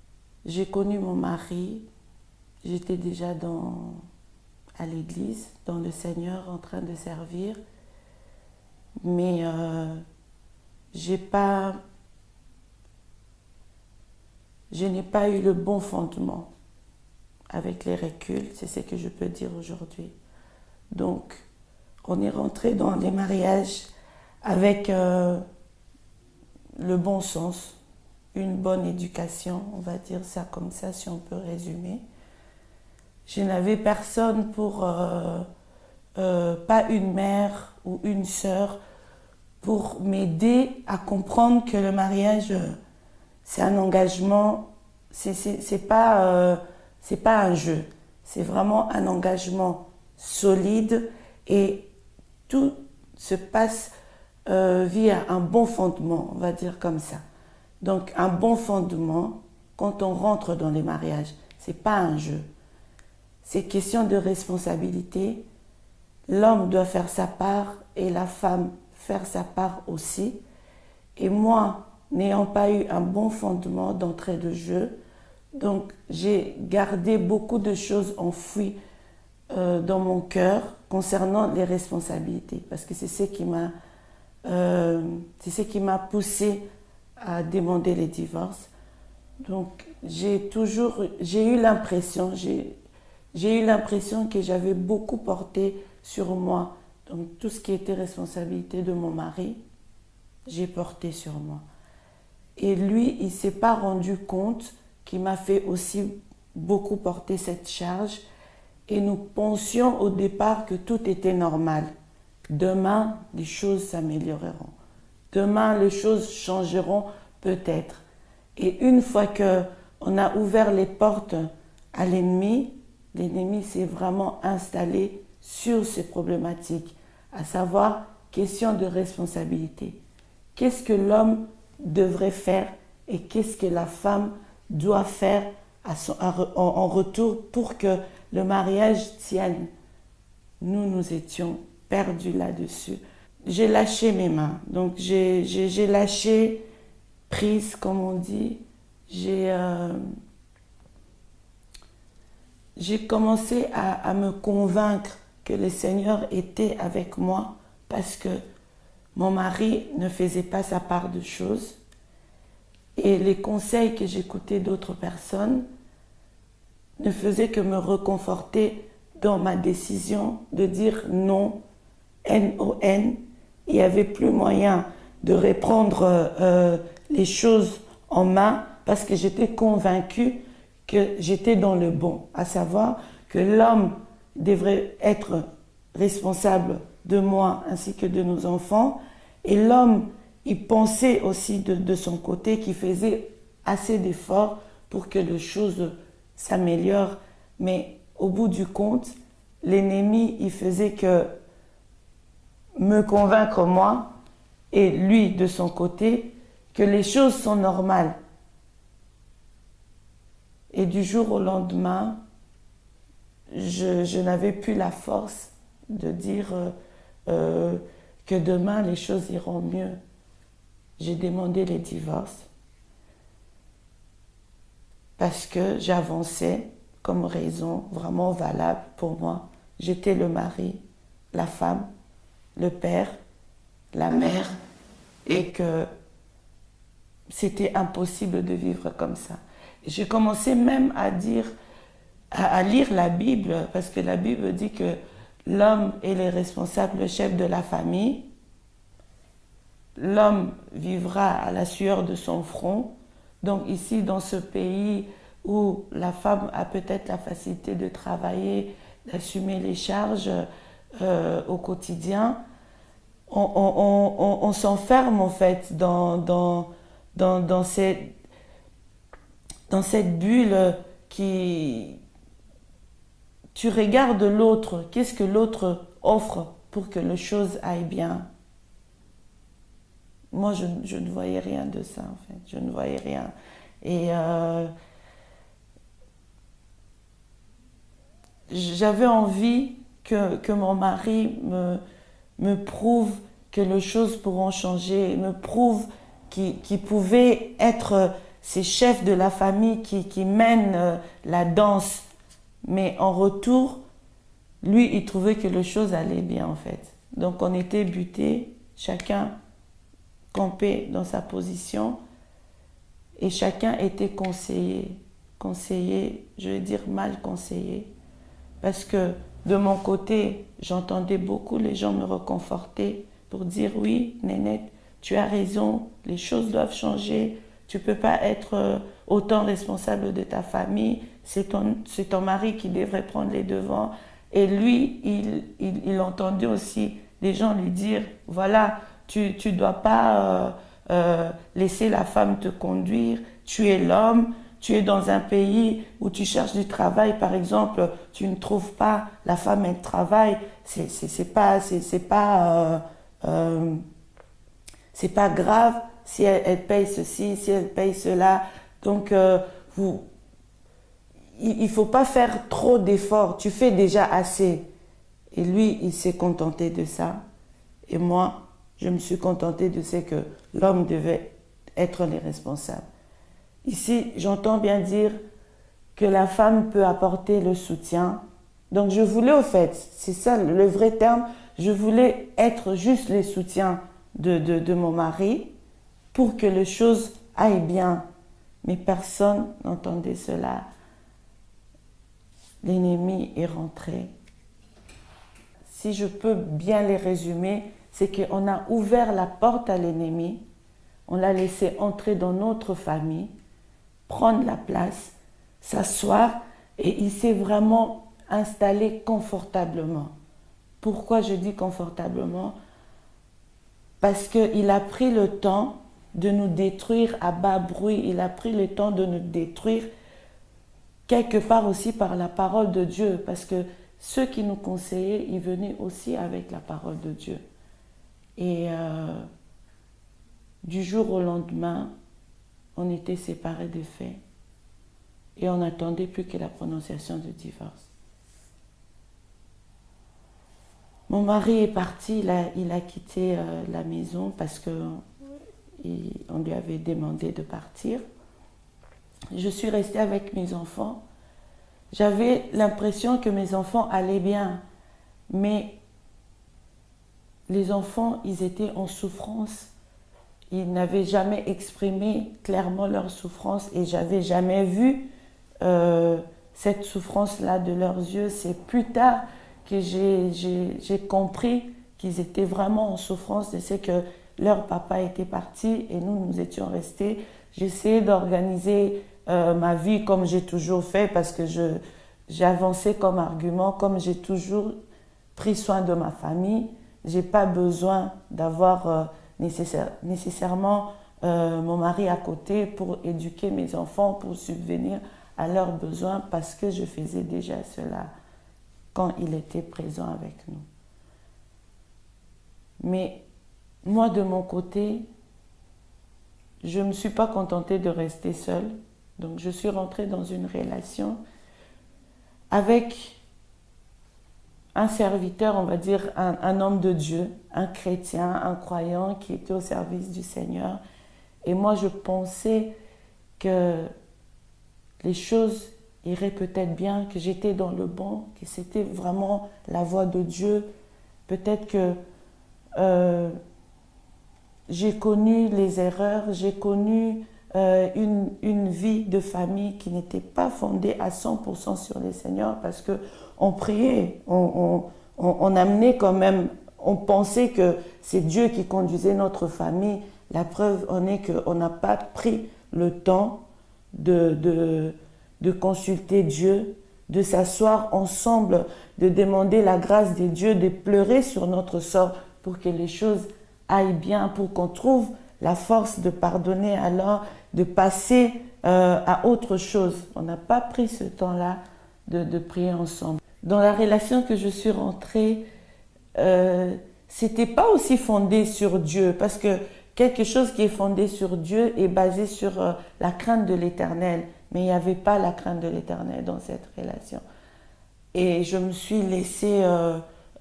j'ai connu mon mari, j'étais déjà à l'église, dans le Seigneur, en train de servir. Mais je n'ai pas eu le bon fondement avec les reculs, c'est ce que je peux dire aujourd'hui. Donc, on est rentré dans les mariages avec le bon sens, une bonne éducation, on va dire ça comme ça, si on peut résumer. Je n'avais personne pour, pas une mère ou une sœur, pour m'aider à comprendre que le mariage, c'est un engagement, c'est pas un jeu, c'est vraiment un engagement solide et tout se passe via un bon fondement, on va dire comme ça. Donc un bon fondement, quand on rentre dans les mariages, c'est pas un jeu. C'est question de responsabilité. L'homme doit faire sa part et la femme faire sa part aussi. Et moi, n'ayant pas eu un bon fondement d'entrée de jeu, donc j'ai gardé beaucoup de choses enfouies dans mon cœur concernant les responsabilités, parce que c'est ce qui m'a poussé à demander les divorces. Donc j'ai eu l'impression que j'avais beaucoup porté sur moi. Donc tout ce qui était responsabilité de mon mari, j'ai porté sur moi. Et lui, il ne s'est pas rendu compte qu'il m'a fait aussi beaucoup porter cette charge. Et nous pensions au départ que tout était normal. Demain, les choses s'amélioreront. Demain, les choses changeront peut-être. Et une fois qu'on a ouvert les portes à l'ennemi s'est vraiment installé sur ces problématiques, à savoir question de responsabilité. Qu'est-ce que l'homme devrait faire et qu'est-ce que la femme doit faire en retour pour que le mariage tienne. Nous étions perdus là-dessus. J'ai lâché mes mains, donc j'ai lâché prise, comme on dit. J'ai commencé à me convaincre que le Seigneur était avec moi parce que mon mari ne faisait pas sa part de choses et les conseils que j'écoutais d'autres personnes ne faisaient que me reconforter dans ma décision de dire non, N-O-N. Il n'y avait plus moyen de reprendre les choses en main parce que j'étais convaincue que j'étais dans le bon, à savoir que l'homme devrait être responsable de moi ainsi que de nos enfants. Et l'homme, il pensait aussi de son côté qu'il faisait assez d'efforts pour que les choses s'améliorent. Mais au bout du compte, l'ennemi, il faisait que me convaincre moi et lui de son côté que les choses sont normales. Et du jour au lendemain, je n'avais plus la force de dire que demain les choses iront mieux. J'ai demandé les divorces parce que j'avançais comme raison vraiment valable pour moi. J'étais le mari, la femme, le père, la mère, et que c'était impossible de vivre comme ça. J'ai commencé même à lire la Bible, parce que la Bible dit que l'homme est le responsable, le chef de la famille. L'homme vivra à la sueur de son front. Donc ici, dans ce pays où la femme a peut-être la facilité de travailler, d'assumer les charges au quotidien, on s'enferme en fait dans cette bulle qui... Tu regardes l'autre, qu'est-ce que l'autre offre pour que les choses aillent bien. Moi, je ne voyais rien de ça, en fait. Je ne voyais rien. Et j'avais envie que mon mari me prouve que les choses pourront changer, me prouve qu'il pouvait être ces chefs de la famille qui mènent la danse. Mais en retour, lui, il trouvait que les choses allaient bien en fait. Donc on était butés, chacun campé dans sa position et chacun était conseillé. Conseillé, je veux dire mal conseillé. Parce que de mon côté, j'entendais beaucoup les gens me reconforter pour dire oui, Nénette, tu as raison, les choses doivent changer, tu ne peux pas être autant responsable de ta famille, c'est ton mari qui devrait prendre les devants. Et lui, il entendait aussi des gens lui dire, voilà, tu ne dois pas laisser la femme te conduire, tu es l'homme, tu es dans un pays où tu cherches du travail, par exemple, tu ne trouves pas, la femme elle travaille, c'est pas grave si elle paye ceci, si elle paye cela. Donc il faut pas faire trop d'efforts, tu fais déjà assez. Et lui, il s'est contenté de ça. Et moi, je me suis contentée de ce que l'homme devait être les responsables. Ici, j'entends bien dire que la femme peut apporter le soutien. Donc je voulais au fait, c'est ça le vrai terme, je voulais être juste le soutien de mon mari pour que les choses aillent bien. Mais personne n'entendait cela. L'ennemi est rentré. Si je peux bien les résumer, c'est qu'on a ouvert la porte à l'ennemi, on l'a laissé entrer dans notre famille, prendre la place, s'asseoir et il s'est vraiment installé confortablement. Pourquoi je dis confortablement? Parce qu'il a pris le temps de nous détruire à bas bruit, il a pris le temps de nous détruire quelque part aussi par la parole de Dieu, parce que ceux qui nous conseillaient, ils venaient aussi avec la parole de Dieu. Et du jour au lendemain, on était séparés des faits et on n'attendait plus que la prononciation du divorce. Mon mari est parti, il a quitté la maison parce qu'on lui avait demandé de partir. Je suis restée avec mes enfants. J'avais l'impression que mes enfants allaient bien, mais les enfants, ils étaient en souffrance. Ils n'avaient jamais exprimé clairement leur souffrance et j'avais jamais vu cette souffrance-là de leurs yeux. C'est plus tard que j'ai compris qu'ils étaient vraiment en souffrance de ce que leur papa était parti et nous étions restés. J'essayais d'organiser ma vie comme j'ai toujours fait parce que j'ai avancé comme argument, comme j'ai toujours pris soin de ma famille. Je n'ai pas besoin d'avoir nécessairement mon mari à côté pour éduquer mes enfants, pour subvenir à leurs besoins parce que je faisais déjà cela quand il était présent avec nous. Mais moi, de mon côté, je ne me suis pas contentée de rester seule. Donc, je suis rentrée dans une relation avec un serviteur, on va dire un homme de Dieu, un chrétien, un croyant qui était au service du Seigneur. Et moi, je pensais que les choses iraient peut-être bien, que j'étais dans le bon, que c'était vraiment la voie de Dieu. Peut-être que j'ai connu les erreurs, j'ai connu une vie de famille qui n'était pas fondée à 100% sur le Seigneur parce qu'on priait, on amenait quand même, on pensait que c'est Dieu qui conduisait notre famille. La preuve en est qu'on n'a pas pris le temps de consulter Dieu, de s'asseoir ensemble, de demander la grâce de Dieu, de pleurer sur notre sort pour que les choses aillent bien, pour qu'on trouve la force de pardonner, alors de passer à autre chose. On n'a pas pris ce temps-là de prier ensemble. Dans la relation que je suis rentrée, c'était pas aussi fondé sur Dieu, parce que quelque chose qui est fondé sur Dieu est basé sur la crainte de l'Éternel, mais il n'y avait pas la crainte de l'Éternel dans cette relation. Et je me suis laissée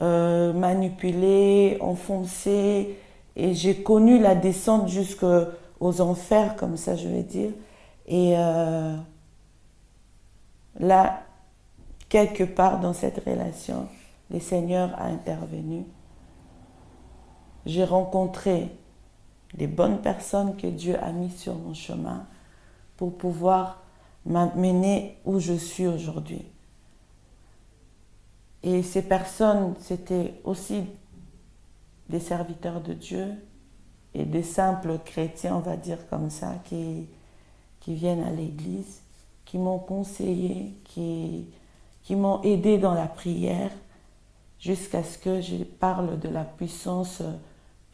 manipuler, enfoncer, et j'ai connu la descente jusqu'aux enfers, comme ça je vais dire. Et là, quelque part dans cette relation, le Seigneur a intervenu. J'ai rencontré les bonnes personnes que Dieu a mises sur mon chemin pour pouvoir m'amener où je suis aujourd'hui. Et ces personnes, c'était aussi des serviteurs de Dieu et des simples chrétiens, on va dire comme ça, qui viennent à l'église, qui m'ont conseillé, qui m'ont aidé dans la prière, jusqu'à ce que je parle de la puissance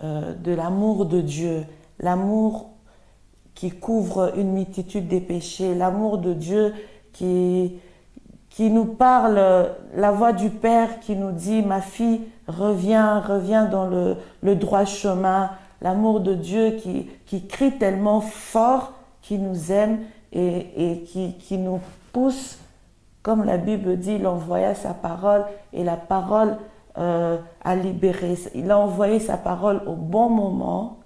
de l'amour de Dieu, l'amour qui couvre une multitude des péchés, l'amour de Dieu qui nous parle, la voix du Père qui nous dit « Ma fille, reviens dans le droit chemin », l'amour de Dieu qui crie tellement fort, qui nous aime et qui nous pousse, comme la Bible dit, il envoya sa parole et la parole a libéré. Il a envoyé sa parole au bon moment,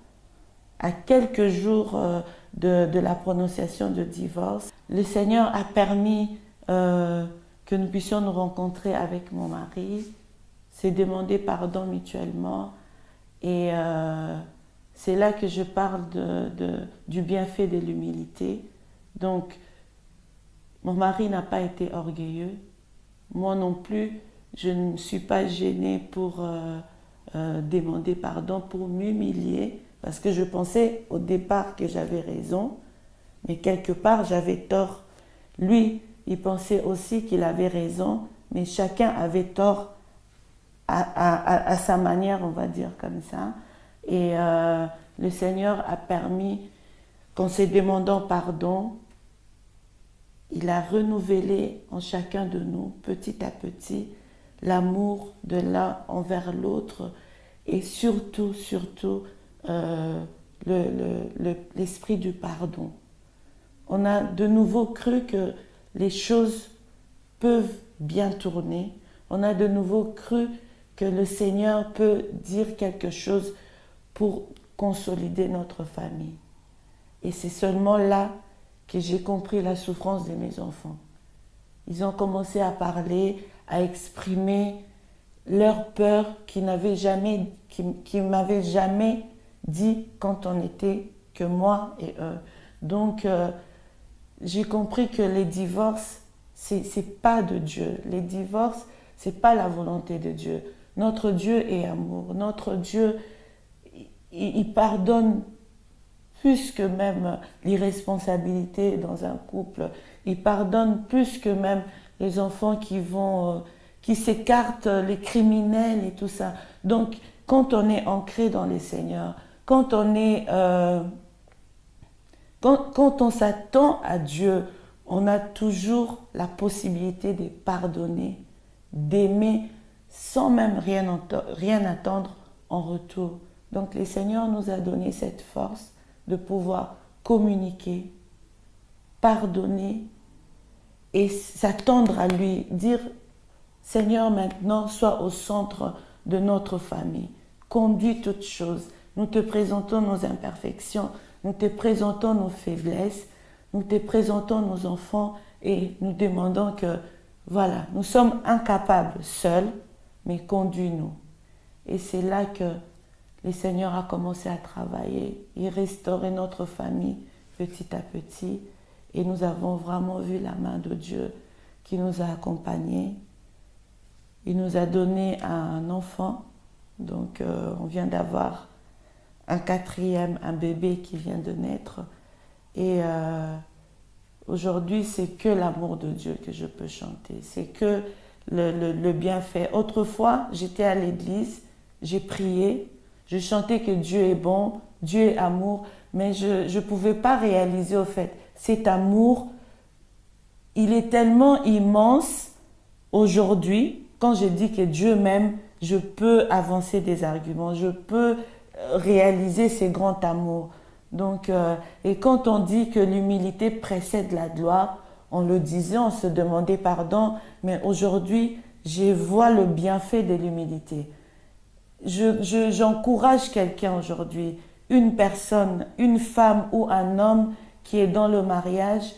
à quelques jours de la prononciation de divorce. Le Seigneur a permis que nous puissions nous rencontrer avec mon mari, s'est demandé pardon mutuellement et c'est là que je parle du bienfait de l'humilité. Donc, mon mari n'a pas été orgueilleux, moi non plus, je ne me suis pas gênée pour demander pardon, pour m'humilier, parce que je pensais au départ que j'avais raison, mais quelque part j'avais tort. Lui, il pensait aussi qu'il avait raison, mais chacun avait tort à sa manière, on va dire comme ça. Et le Seigneur a permis qu'en se demandant pardon, il a renouvelé en chacun de nous, petit à petit, l'amour de l'un envers l'autre et surtout, l'esprit du pardon. On a de nouveau cru que les choses peuvent bien tourner. On a de nouveau cru que le Seigneur peut dire quelque chose pour consolider notre famille. Et c'est seulement là que j'ai compris la souffrance de mes enfants. Ils ont commencé à parler, à exprimer leur peur qu'ils m'avaient jamais dit quand on n'était que moi et eux. Donc, j'ai compris que les divorces, c'est pas de Dieu. Les divorces, c'est pas la volonté de Dieu. Notre Dieu est amour. Notre Dieu, il pardonne plus que même l'irresponsabilité dans un couple. Il pardonne plus que même les enfants qui s'écartent, les criminels et tout ça. Donc, quand on est ancré dans les Seigneurs, quand on s'attend à Dieu, on a toujours la possibilité de pardonner, d'aimer sans même rien attendre en retour. Donc, le Seigneur nous a donné cette force de pouvoir communiquer, pardonner et s'attendre à lui, dire « Seigneur, maintenant, sois au centre de notre famille, conduis toutes choses. Nous te présentons nos imperfections, nous te présentons nos faiblesses, nous te présentons nos enfants et nous demandons que, voilà, nous sommes incapables seuls, mais conduis-nous. » Et c'est là que le Seigneur a commencé à travailler et restaurer notre famille petit à petit. Et nous avons vraiment vu la main de Dieu qui nous a accompagnés. Il nous a donné un enfant. Donc, on vient d'avoir un quatrième, un bébé qui vient de naître. Et aujourd'hui, c'est que l'amour de Dieu que je peux chanter. C'est que le bienfait. Autrefois, j'étais à l'église, j'ai prié, je chantais que Dieu est bon, Dieu est amour, mais je ne pouvais pas réaliser au fait, cet amour, il est tellement immense aujourd'hui, quand je dis que Dieu m'aime, je peux avancer des arguments, je peux réaliser ce grand amour. Donc, et quand on dit que l'humilité précède la gloire, on le disait, on se demandait pardon, mais aujourd'hui, je vois le bienfait de l'humilité. J'encourage quelqu'un aujourd'hui, une personne, une femme ou un homme qui est dans le mariage,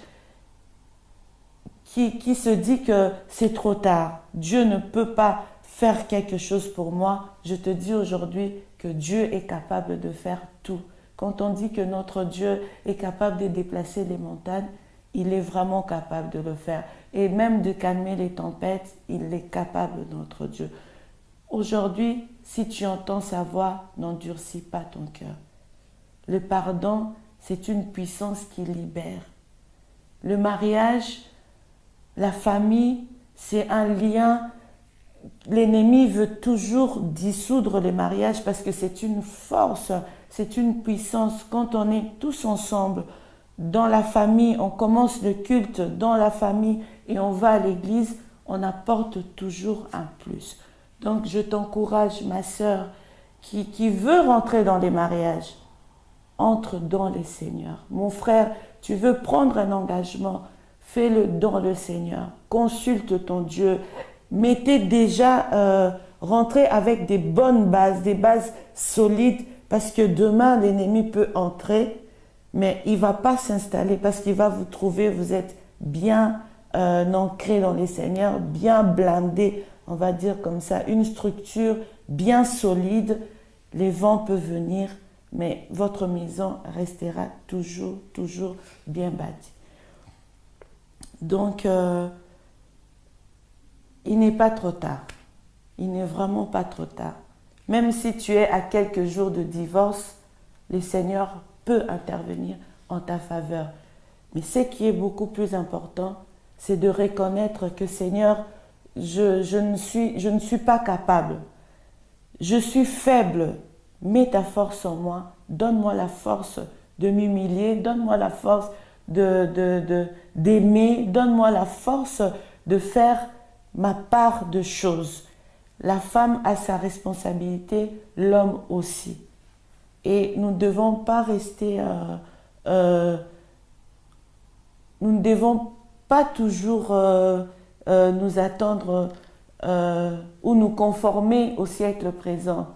qui se dit que c'est trop tard. Dieu ne peut pas faire quelque chose pour moi. Je te dis aujourd'hui que Dieu est capable de faire tout. Quand on dit que notre Dieu est capable de déplacer les montagnes, il est vraiment capable de le faire. Et même de calmer les tempêtes, il est capable, notre Dieu. Aujourd'hui, si tu entends sa voix, n'endurcis pas ton cœur. Le pardon, c'est une puissance qui libère. Le mariage, la famille, c'est un lien. L'ennemi veut toujours dissoudre les mariages parce que c'est une force, c'est une puissance. Quand on est tous ensemble, dans la famille, on commence le culte dans la famille et on va à l'église, on apporte toujours un plus. Donc je t'encourage, ma sœur, qui veut rentrer dans les mariages, entre dans les Seigneurs. Mon frère, tu veux prendre un engagement, fais-le dans le Seigneur. Consulte ton Dieu. Mettez déjà, rentrez avec des bonnes bases, des bases solides, parce que demain, l'ennemi peut entrer, mais il ne va pas s'installer, parce qu'il va vous trouver, vous êtes bien ancré dans les Seigneurs, bien blindé, on va dire comme ça, une structure bien solide. Les vents peuvent venir, mais votre maison restera toujours, toujours bien bâtie. Donc, il n'est pas trop tard. Il n'est vraiment pas trop tard. Même si tu es à quelques jours de divorce, le Seigneur peut intervenir en ta faveur. Mais ce qui est beaucoup plus important, c'est de reconnaître que Seigneur, je ne suis pas capable. Je suis faible. Mets ta force en moi. Donne-moi la force de m'humilier. Donne-moi la force d'aimer. Donne-moi la force de faire ma part de choses. La femme a sa responsabilité, l'homme aussi. Et nous ne devons pas rester... nous ne devons pas toujours nous attendre ou nous conformer au siècle présent.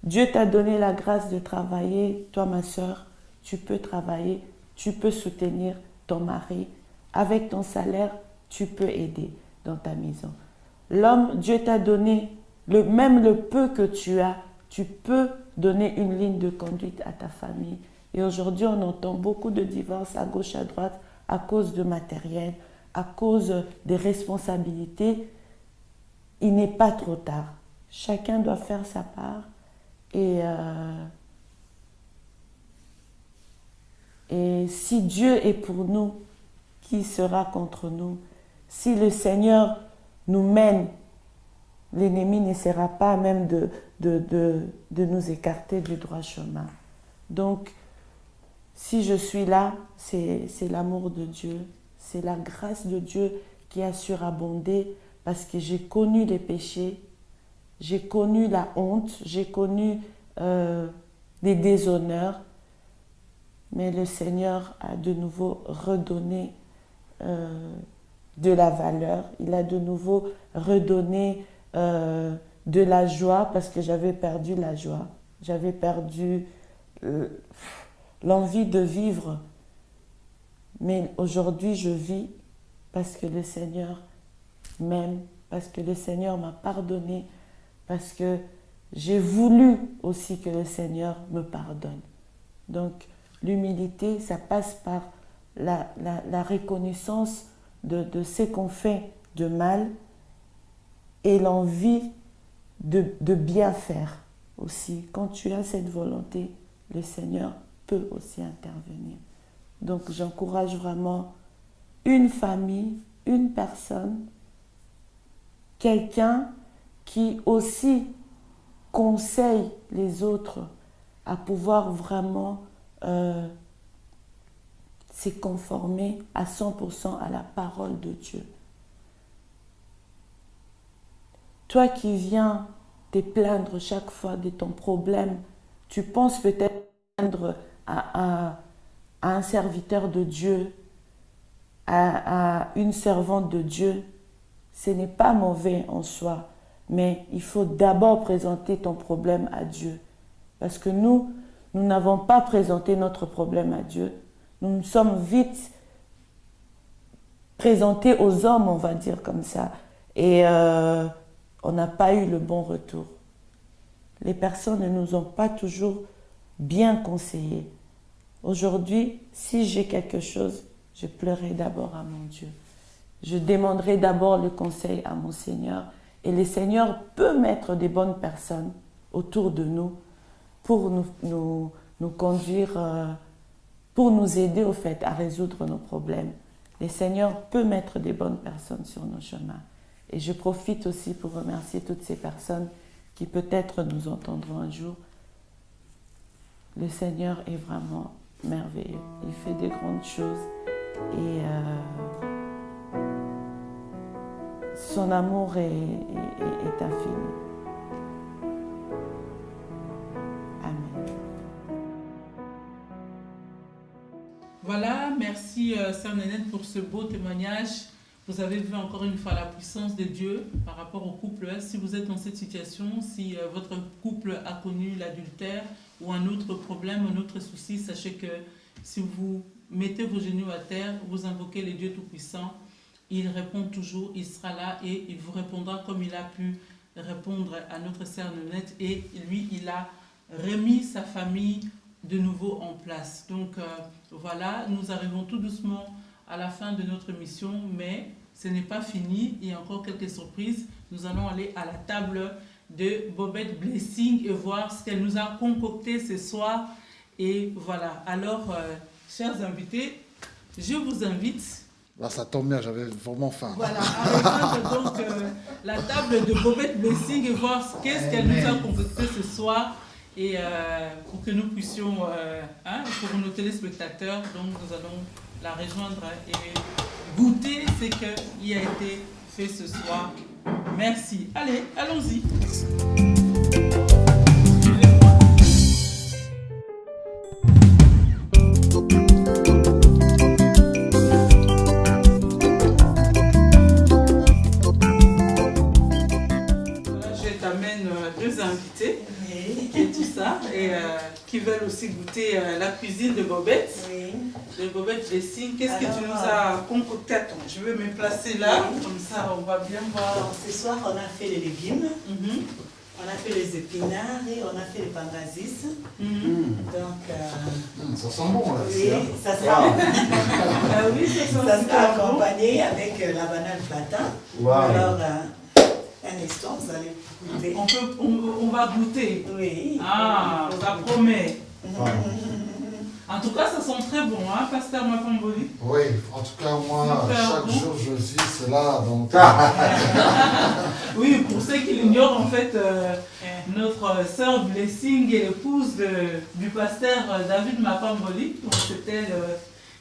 Dieu t'a donné la grâce de travailler. Toi, ma sœur, tu peux travailler, tu peux soutenir ton mari. Avec ton salaire, tu peux aider dans ta maison. L'homme, Dieu t'a donné même le peu que tu as, tu peux donner une ligne de conduite à ta famille. Et aujourd'hui, on entend beaucoup de divorces à gauche, à droite, à cause de matériel, à cause des responsabilités. Il n'est pas trop tard. Chacun doit faire sa part. Et si Dieu est pour nous, qui sera contre nous? Si le Seigneur nous mène, l'ennemi n'essaiera pas même de nous écarter du droit chemin. Donc, si je suis là, c'est l'amour de Dieu, c'est la grâce de Dieu qui a surabondé parce que j'ai connu les péchés, j'ai connu la honte, j'ai connu des déshonneurs, mais le Seigneur a de nouveau redonné de la valeur, il a de nouveau redonné de la joie parce que j'avais perdu la joie, j'avais perdu l'envie de vivre. Mais aujourd'hui, je vis parce que le Seigneur m'aime, parce que le Seigneur m'a pardonné, parce que j'ai voulu aussi que le Seigneur me pardonne. Donc, l'humilité, ça passe par la reconnaissance de ce qu'on fait de mal et l'envie de bien faire aussi. Quand tu as cette volonté, le Seigneur peut aussi intervenir. Donc j'encourage vraiment une famille, une personne, quelqu'un qui aussi conseille les autres à pouvoir vraiment se conformer à 100% à la parole de Dieu. Toi qui viens te plaindre chaque fois de ton problème, tu penses peut-être plaindre à un serviteur de Dieu, à une servante de Dieu. Ce n'est pas mauvais en soi, mais il faut d'abord présenter ton problème à Dieu. Parce que nous n'avons pas présenté notre problème à Dieu. nous sommes vite présentés aux hommes, on va dire comme ça. Et on n'a pas eu le bon retour. Les personnes ne nous ont pas toujours bien conseillés. Aujourd'hui, si j'ai quelque chose, je pleurerai d'abord à mon Dieu. Je demanderai d'abord le conseil à mon Seigneur. Et le Seigneur peut mettre des bonnes personnes autour de nous pour nous conduire, pour nous aider au fait à résoudre nos problèmes. Le Seigneur peut mettre des bonnes personnes sur nos chemins. Et je profite aussi pour remercier toutes ces personnes qui peut-être nous entendront un jour. Le Seigneur est vraiment merveilleux. Il fait de grandes choses et son amour est infini. Amen. Voilà, merci Sœur Nénette pour ce beau témoignage. Vous avez vu encore une fois la puissance de Dieu par rapport au couple. Si vous êtes dans cette situation, si votre couple a connu l'adultère ou un autre problème, un autre souci, sachez que si vous mettez vos genoux à terre, vous invoquez le Dieu Tout-Puissant, il répond toujours, il sera là et il vous répondra comme il a pu répondre à notre sœur Nénette. Et lui, il a remis sa famille de nouveau en place. Donc voilà, nous arrivons tout doucement à la fin de notre mission, mais ce n'est pas fini, il y a encore quelques surprises. Nous allons aller à la table de Bobette Blessing et voir ce qu'elle nous a concocté ce soir. Et voilà, alors, chers invités, je vous invite... Là, ça tombe bien, j'avais vraiment faim. Voilà, à rejoindre donc la table de Bobette Blessing et voir qu'est-ce qu'elle nous a concocté ce soir. Et pour que nous puissions, pour nos téléspectateurs, donc nous allons la rejoindre et goûter ce qui a été fait ce soir. Merci. Allez, allons-y. Voilà, je t'amène deux invités et tout ça, et qui veulent aussi goûter la cuisine de Bobette. Oui. De Bobette Blessing. Qu'est-ce que tu nous as concocté? Attends, je vais me placer là, comme ça on va bien voir. Alors, ce soir, on a fait les légumes, Mhm. on a fait les épinards et on a fait les pangasis. Mhm. Donc, Ça sent bon, là. oui, ça sera, Ah oui, ça ça sent sera super bon. accompagné avec la banane plata. Wow. Alors, un instant, vous allez goûter. On va goûter. Oui. Ah, ça promet. Ouais. En tout cas, ça sent très bon, hein, Pasteur Mapamboli. Oui, en tout cas, moi, Super chaque bon. jour, je vis cela. Donc, Oui, pour ceux qui l'ignorent, en fait, notre sœur Blessing est l'épouse du pasteur David Mapamboli. Donc, c'est elle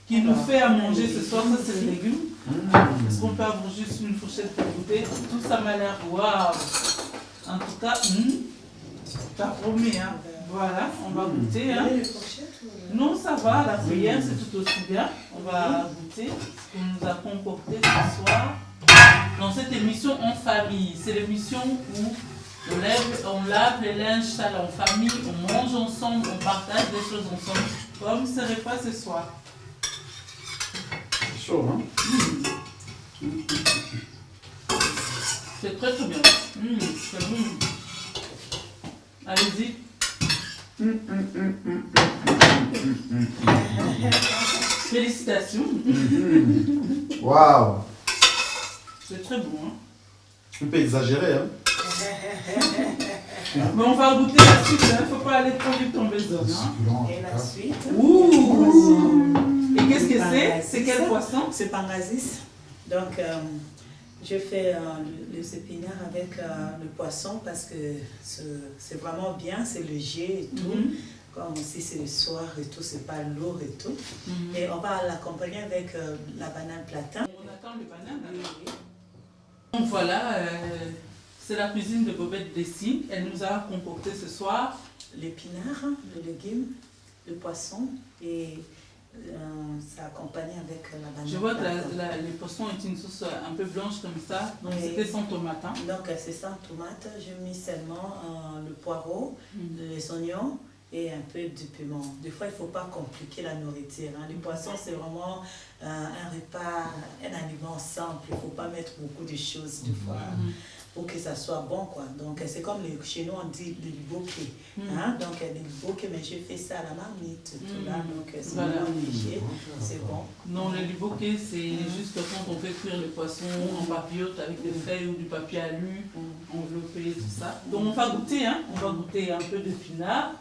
qui nous fait à manger ce soir. Ça, c'est les légumes. Est-ce qu'on peut avoir juste une fourchette pour goûter? Tout ça m'a l'air waouh. En tout cas, ça promet, hein. Voilà, on va goûter. Hein. Les fourchettes ou... Non, ça va, la cuillère, c'est tout aussi bien. On va goûter ce qu'on nous a concocté ce soir dans cette émission en famille. C'est l'émission où on lave les linges sales en famille, on mange ensemble, on partage des choses ensemble, comme ce repas ce soir. C'est chaud, hein? C'est très très bien. C'est bon. Allez-y. Félicitations. waouh! C'est très bon. Hein. Un peu exagéré, hein? Mais on va goûter la suite. Il ne faut pas aller trop vite tomber zone. Hein. Et la suite. Ouh! Et qu'est-ce que c'est? Pangasis. C'est quel poisson? C'est pangasis. Donc, je fais les épinards avec le poisson parce que c'est vraiment bien, c'est léger et tout. Mhm. Comme aussi c'est le soir et tout, c'est pas lourd et tout. Mhm. Et on va l'accompagner avec la banane platin. On attend le banane. Oui, Alors. oui. Donc voilà, c'est la cuisine de Bobette Blessing. Elle nous a concocté ce soir. L'épinard, le légume, le poisson et ça accompagné avec la banane. Je vois que platin. les poissons est une sauce un peu blanche comme ça. Donc Oui. c'était sans tomate. Hein. Donc c'est sans tomate, j'ai mis seulement le poireau, les oignons et un peu de piment. Des fois, il ne faut pas compliquer la nourriture. Hein. Les poissons, c'est vraiment un repas, un aliment simple. Il ne faut pas mettre beaucoup de choses des fois pour que ça soit bon, quoi. Donc, c'est comme chez nous, on dit le liboké. Hein? Donc, le liboké, mais je fais ça à la marmite, tout là. Donc, c'est vraiment léger, c'est bon. Non, le liboké, c'est juste quand on fait cuire le poisson en papillote avec des feuilles ou du papier alu, enveloppé, tout ça. Donc, on va goûter, hein. On va goûter un peu de pinard.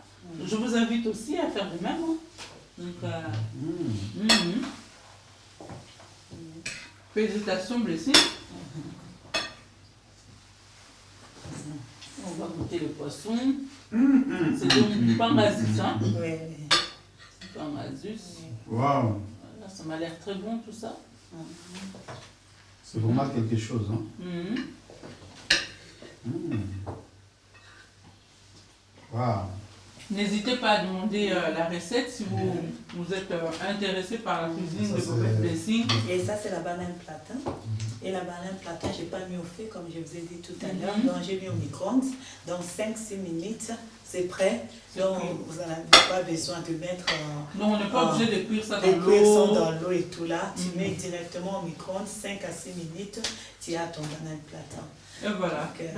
Je vous invite aussi à faire de même. Hein. Donc, félicitations, Blessing. On va goûter le poisson. C'est donc du pangasus, hein? Oui. Pangasus. Waouh! Voilà, ça m'a l'air très bon tout ça. C'est vraiment quelque chose, hein? Waouh! N'hésitez pas à demander la recette si vous êtes intéressé par la cuisine de Bobette Blessing. Et ça, c'est la banane platin. Et la banane platin, je n'ai pas mis au feu, comme je vous ai dit tout à l'heure. Donc, j'ai mis au micro-ondes. Donc, 5-6 minutes, c'est prêt. Donc, vous n'avez pas besoin de mettre... non, on n'est pas obligé de cuire ça dans l'eau. De cuire ça dans l'eau et tout là. Tu mets directement au micro-ondes, 5 à 6 minutes, tu as ton banane platin. Et voilà. Donc,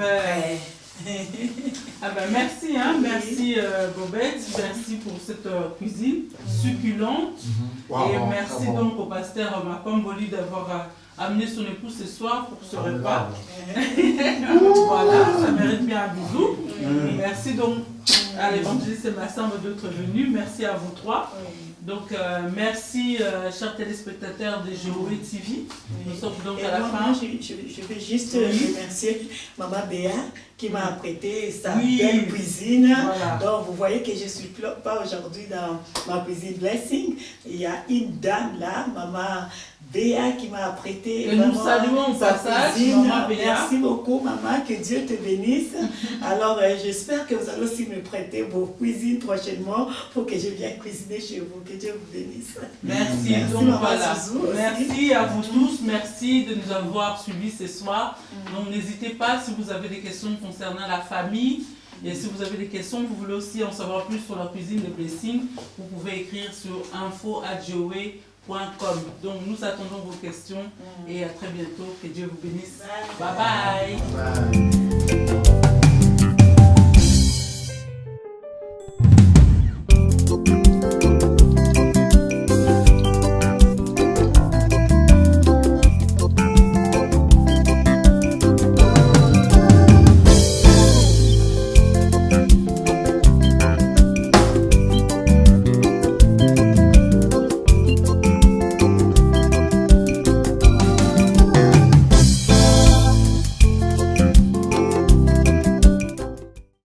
Ah ben merci, hein, merci Bobette, merci pour cette cuisine succulente. Et merci donc au pasteur Mapamboli d'avoir amené son époux ce soir pour ce repas. Voilà, ça mérite bien un bisou. Merci donc à l'évangéliste Massamba d'être venu, merci à vous trois. Donc, merci, chers téléspectateurs de Jéhovah TV. Nous sommes donc à la fin. Je veux juste remercier Maman Béa qui m'a prêté sa belle cuisine. Voilà. Donc, vous voyez que je ne suis pas aujourd'hui dans ma cuisine Blessing. Il y a une dame là, Maman Béa, qui m'a prêté. Et nous saluons au passage, Maman Béa. Merci beaucoup, Maman, que Dieu te bénisse. Alors, j'espère que vous allez aussi me prêter vos cuisines prochainement pour que je vienne cuisiner chez vous. Que Dieu vous bénisse. Merci. Donc voilà. Merci à vous tous. Merci de nous avoir suivis ce soir. Donc n'hésitez pas si vous avez des questions concernant la famille. Et si vous avez des questions, vous voulez aussi en savoir plus sur la cuisine de Blessing, vous pouvez écrire sur info@joe.com. Donc nous attendons vos questions et à très bientôt. Que Dieu vous bénisse. Bye bye.